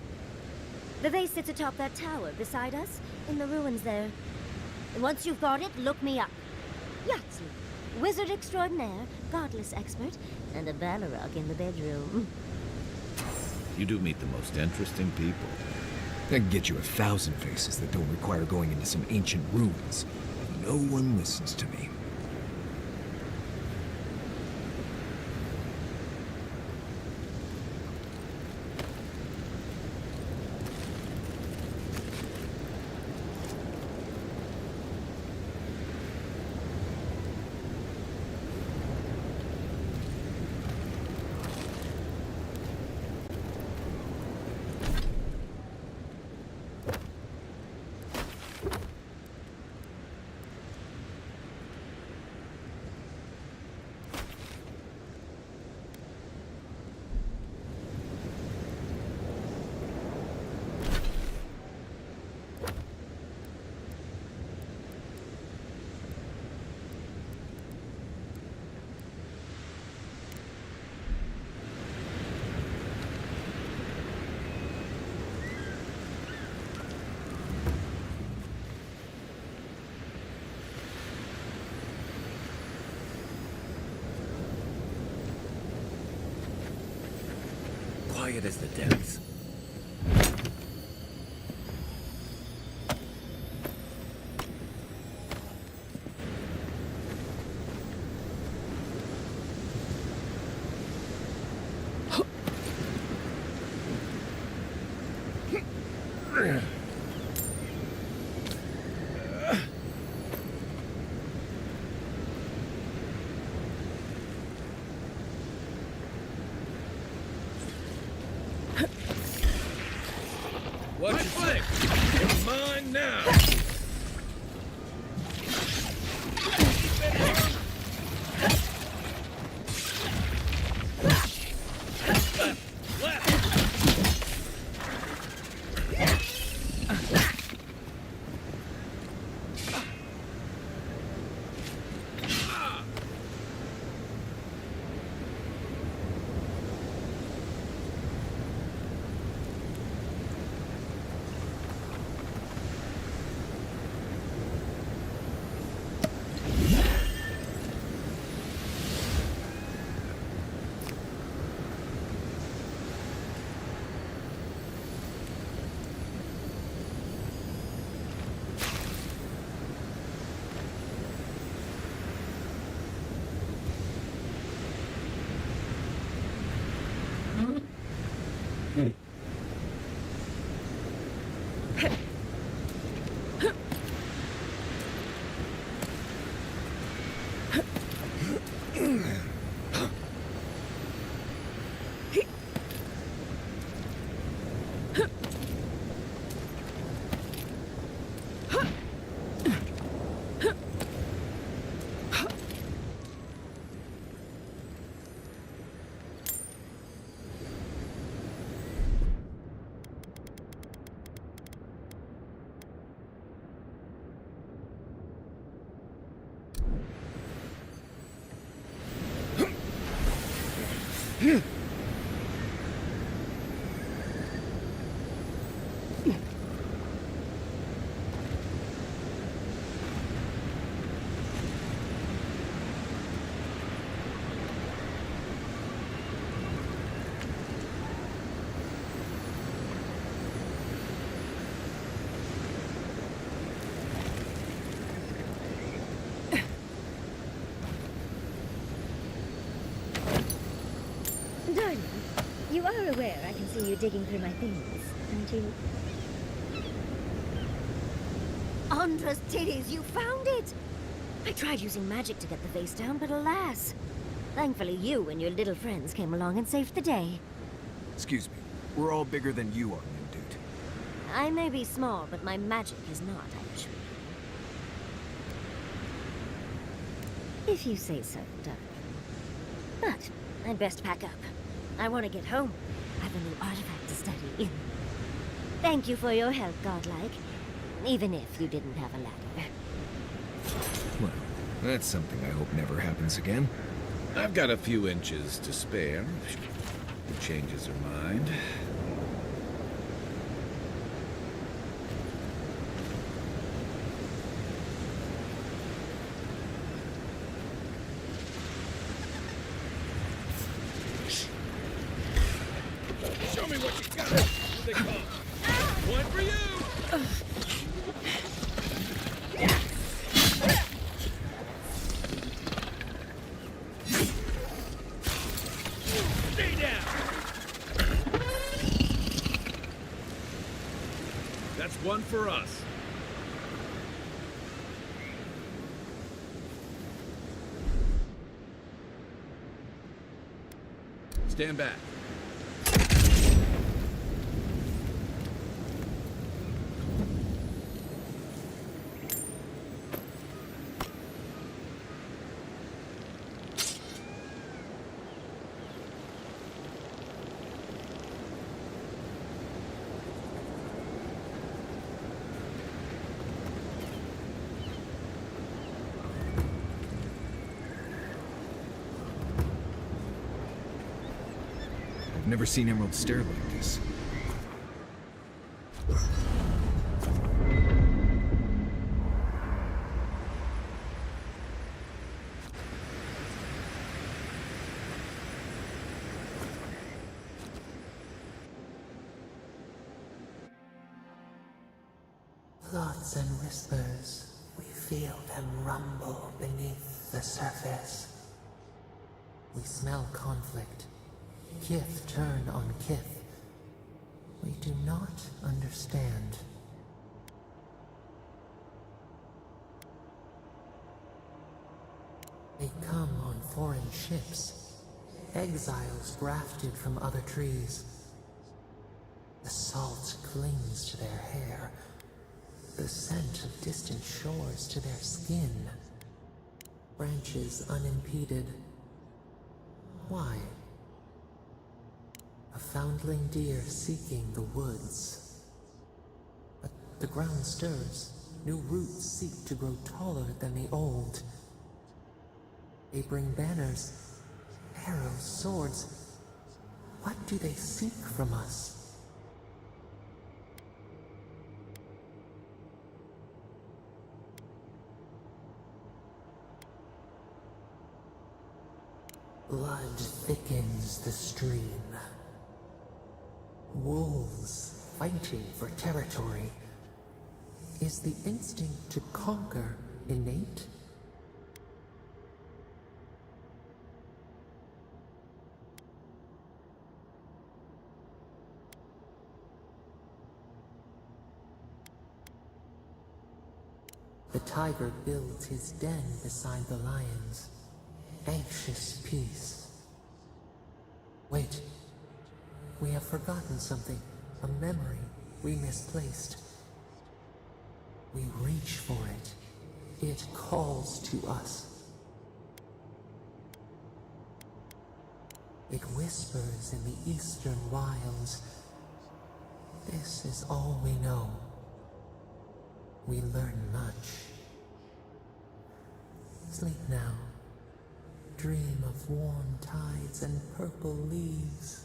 The vase sits atop that tower beside us, in the ruins there. And once you've got it, look me up. Yahtzee, wizard extraordinaire, godless expert, and a Balrog in the bedroom. You do meet the most interesting people. I can get you 1,000 faces that don't require going into some ancient ruins. No one listens to me. quiet as the depths. What you think? You're mine now. Darling, you are aware I can see you digging through my things, aren't you? Andra's titties, you found it! I tried using magic to get the vase down, but alas. Thankfully you and your little friends came along and saved the day. Excuse me. We're all bigger than you are, new dude. I may be small, but my magic is not, I assure you. If you say so, darling. But I'd best pack up. I want to get home. I have a new artifact to study. Thank you for your help, Godlike. Even if you didn't have a ladder. Well, that's something I hope never happens again. I've got a few inches to spare. She changes her mind. Show me what you got. Here they come. One for you. Stay down. That's one for us. Stand back. I've never seen Emerald stare like this. Thoughts and whispers, we feel them rumble beneath the surface. We smell conflict. Kith turn on kith. We do not understand. They come on foreign ships, exiles grafted from other trees. The salt clings to their hair, the scent of distant shores to their skin. Branches unimpeded. Why? A foundling deer seeking the woods. But the ground stirs. New roots seek to grow taller than the old. They bring banners, arrows, swords. What do they seek from us? Blood thickens the stream. Wolves fighting for territory. Is the instinct to conquer innate? The tiger builds his den beside the lions. Anxious peace. Wait. We have forgotten something. A memory we misplaced. We reach for it. It calls to us. It whispers in the eastern wilds. This is all we know. We learn much. Sleep now. Dream of warm tides and purple leaves.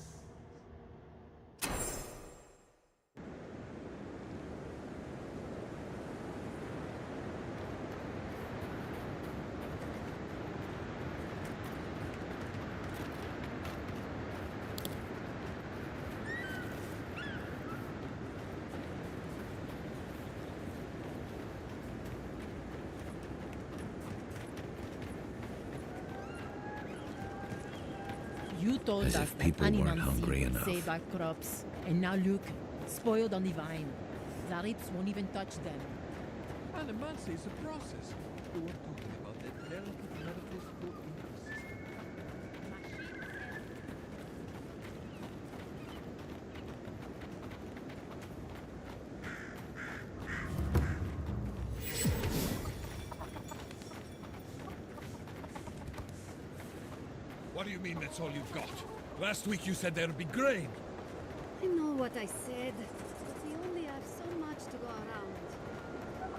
You told As us if that people weren't animal hungry seeds enough. save our crops, and now look, spoiled on the vine. Zarips won't even touch them. Animancy is a process. We were talking about that delicate metaphysical ecosystem. What do you mean that's all you've got? Last week you said there'd be grain. I know what I said, but we only have so much to go around.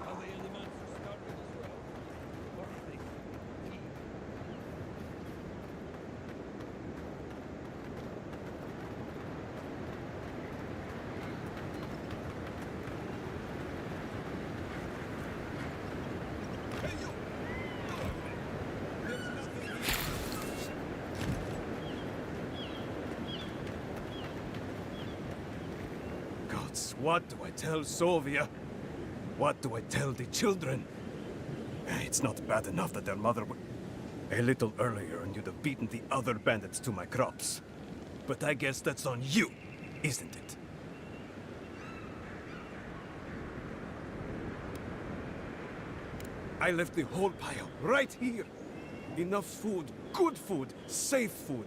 Are they in the months to start with as well? Or are they? Hey, you! There's nothing here. Gods, what do I tell Sovia? What do I tell the children? It's not bad enough that their mother a little earlier and you'd have beaten the other bandits to my crops. But I guess that's on you, isn't it? I left the whole pile right here. Enough food, good food, safe food,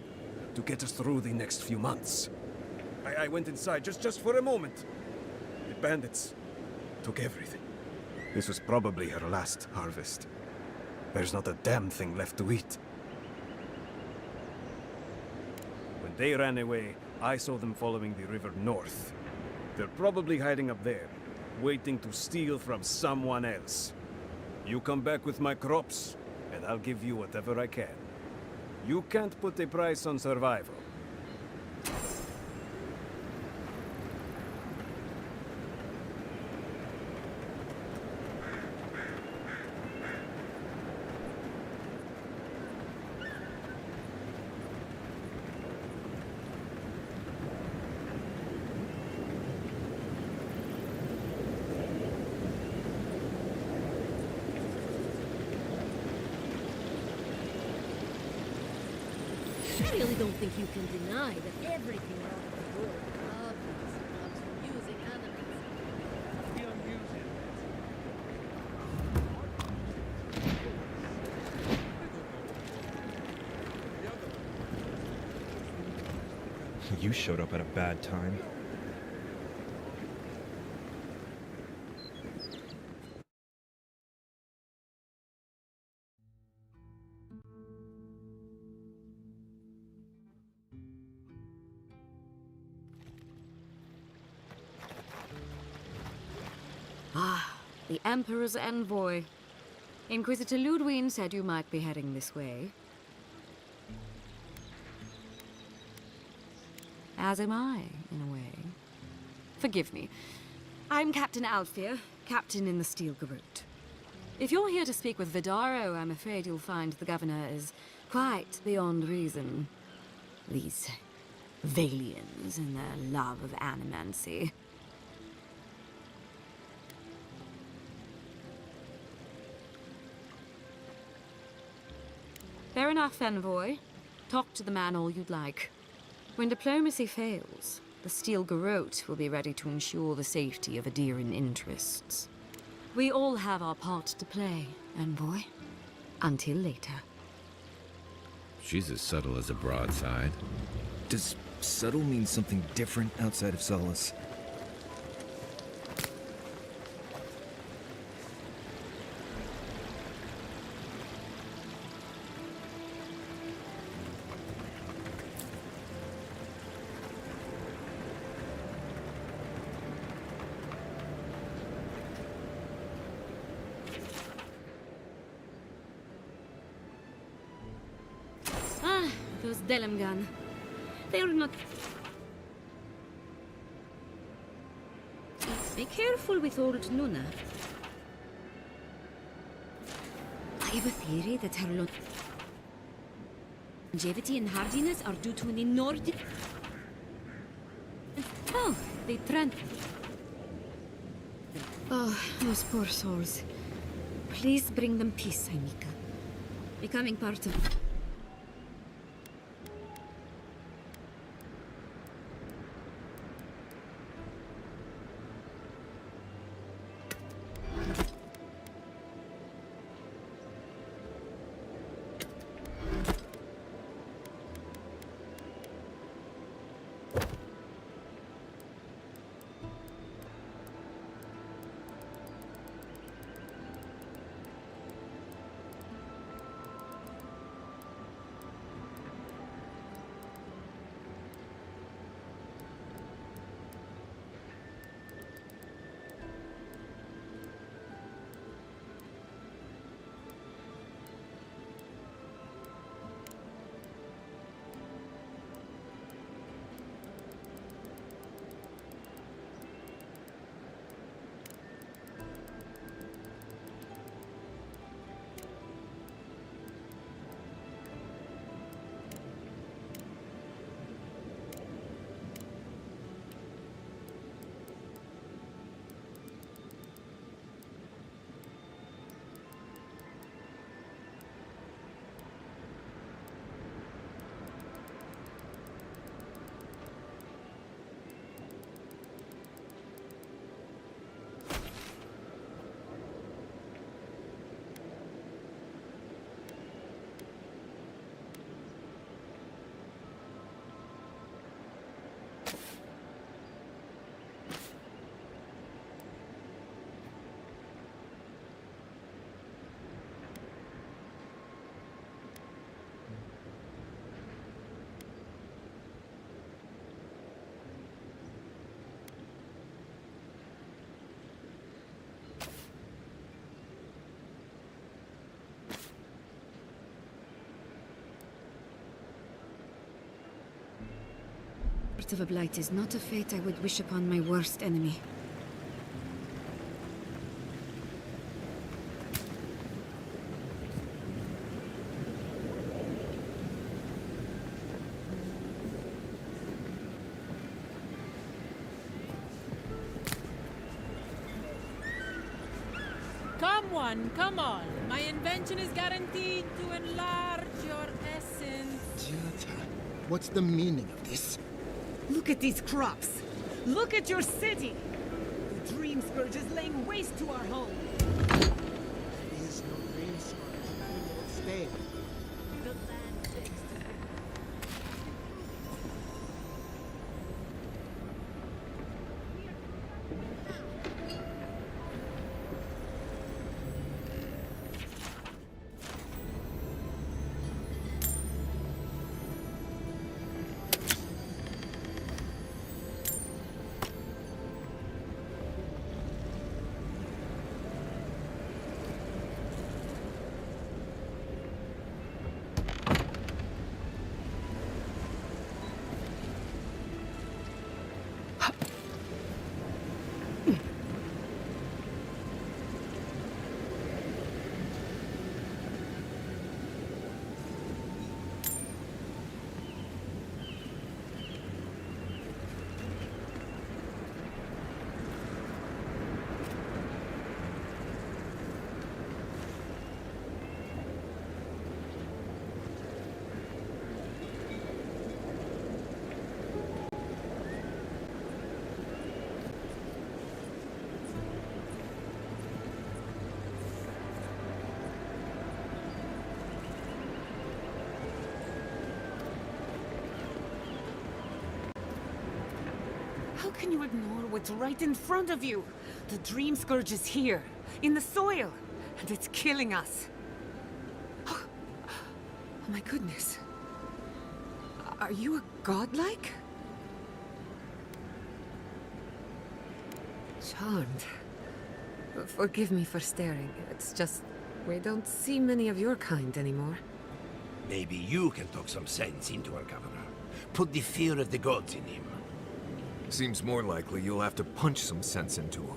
to get us through the next few months. I went inside just for a moment. The bandits took everything. This was probably her last harvest. There's not a damn thing left to eat. When they ran away, I saw them following the river north. They're probably hiding up there, waiting to steal from someone else. You come back with my crops, and I'll give you whatever I can. You can't put a price on survival. I really don't think you can deny that everything around the world loves using animals. The amusing. You showed up at a bad time. Ah, the Emperor's envoy. Inquisitor Ludwig said you might be heading this way. As am I, in a way. Forgive me. I'm Captain Alfir, captain in the Steel Garrote. If you're here to speak with Vidaro, I'm afraid you'll find the governor is quite beyond reason. These Valians and their love of animancy. Fair enough, envoy. Talk to the man all you'd like. When diplomacy fails, the Steel Garrote will be ready to ensure the safety of Adiran interests. We all have our part to play, envoy. Until later. She's as subtle as a broadside. Does subtle mean something different outside of Solace? Those Delimgan. They're not... Be careful with old Nuna. I have a theory that her longevity and hardiness are due to an inordinate... Oh, they trend. Oh, those poor souls. Please bring them peace, Anika. Becoming part of... Of a blight is not a fate I would wish upon my worst enemy. Come on. My invention is guaranteed to enlarge your essence. What's the meaning of this? Look at these crops. Look at your city. The Dream Scourge is laying waste to our home. There is no dream scourge. We will stay. The land takes How can you ignore what's right in front of you? The Dream Scourge is here, in the soil, and it's killing us. Oh my goodness. Are you a godlike? Charmed. Forgive me for staring. It's just, we don't see many of your kind anymore. Maybe you can talk some sense into our governor. Put the fear of the gods in him. Seems more likely you'll have to punch some sense into him.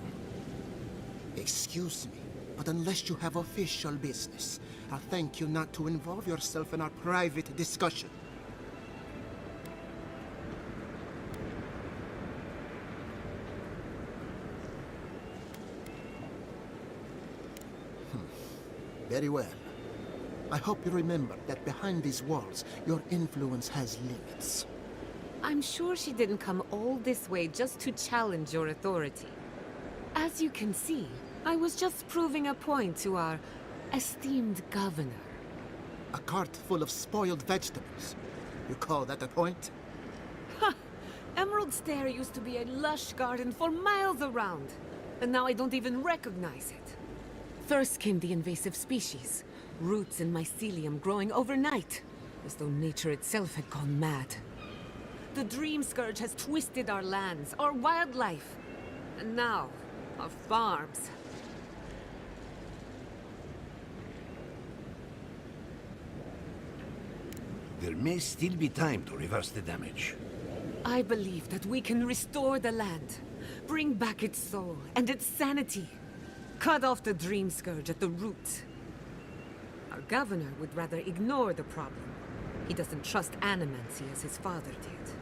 Excuse me, but unless you have official business, I'll thank you not to involve yourself in our private discussion. Very well. I hope you remember that behind these walls, your influence has limits. I'm sure she didn't come all this way just to challenge your authority. As you can see, I was just proving a point to our esteemed governor. A cart full of spoiled vegetables. You call that a point? Ha! Emerald Stair used to be a lush garden for miles around, and now I don't even recognize it. First came the invasive species, roots and mycelium growing overnight, as though nature itself had gone mad. The Dream Scourge has twisted our lands, our wildlife, and now, our farms. There may still be time to reverse the damage. I believe that we can restore the land, bring back its soul and its sanity, cut off the Dream Scourge at the root. Our governor would rather ignore the problem. He doesn't trust animancy as his father did.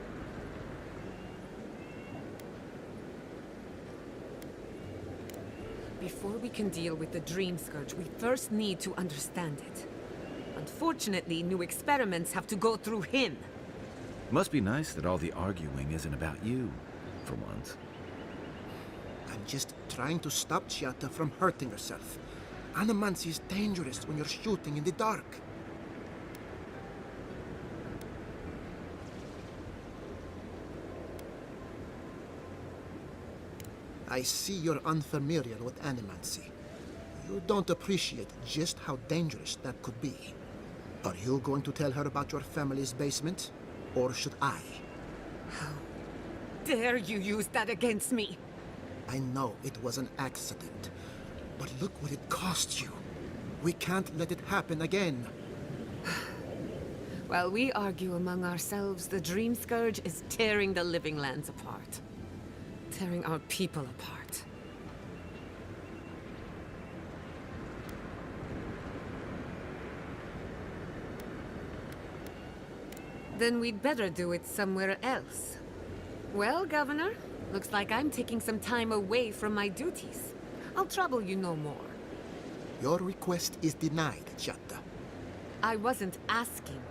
Before we can deal with the Dream Scourge, we first need to understand it. Unfortunately, new experiments have to go through him. Must be nice that all the arguing isn't about you, for once. I'm just trying to stop Chiata from hurting herself. Animancy is dangerous when you're shooting in the dark. I see you're unfamiliar with animancy. You don't appreciate just how dangerous that could be. Are you going to tell her about your family's basement? Or should I? How dare you use that against me? I know it was an accident, but look what it cost you. We can't let it happen again. While we argue among ourselves, the Dream Scourge is tearing the living lands apart. Tearing our people apart. Then we'd better do it somewhere else. Well, Governor, looks like I'm taking some time away from my duties. I'll trouble you no more. Your request is denied, Chiata. I wasn't asking.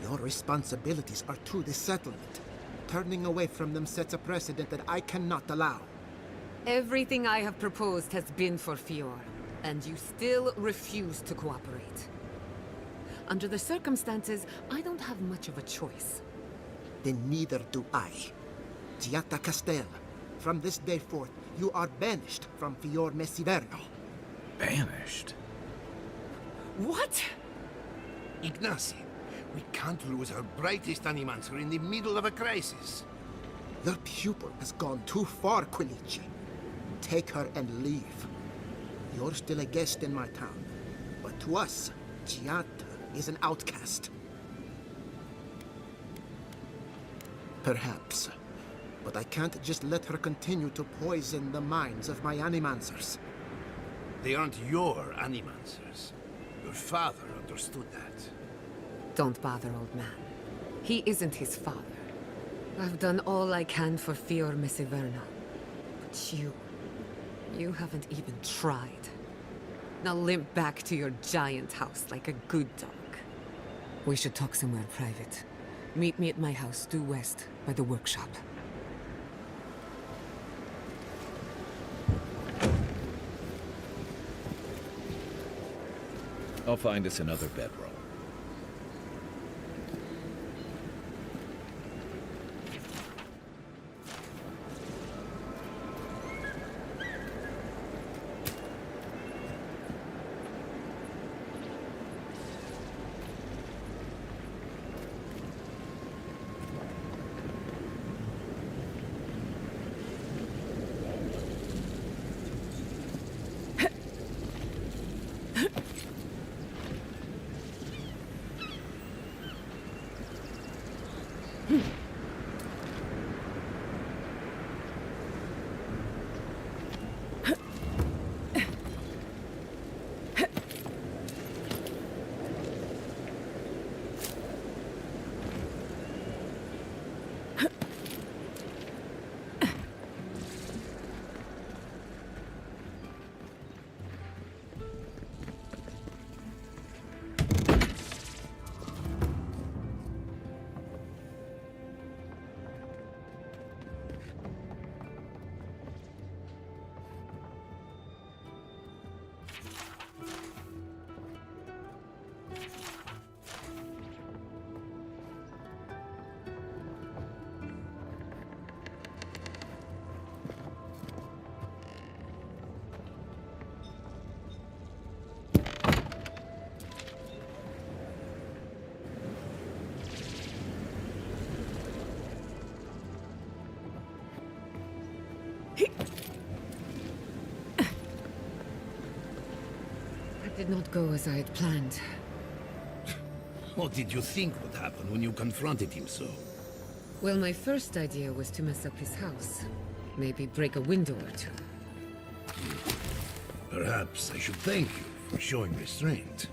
Your responsibilities are to the settlement. Turning away from them sets a precedent that I cannot allow. Everything I have proposed has been for Fior, and you still refuse to cooperate. Under the circumstances, I don't have much of a choice. Then neither do I. Giatta Castel, from this day forth, you are banished from Fior Messiverno. Banished? What? Ignacy, we can't lose our brightest animancer in the middle of a crisis. Your pupil has gone too far, Quilici. Take her and leave. You're still a guest in my town, but to us, Giatta is an outcast. Perhaps, but I can't just let her continue to poison the minds of my animancers. They aren't your animancers. Your father understood that. Don't bother, old man. He isn't his father. I've done all I can for Fior Messiverno. But you haven't even tried. Now limp back to your giant house like a good dog. We should talk somewhere private. Meet me at my house due west by the workshop. I'll find us another bedroom. Did not go as I had planned. What did you think would happen when you confronted him so? Well, my first idea was to mess up his house. Maybe break a window or two. Perhaps I should thank you for showing restraint.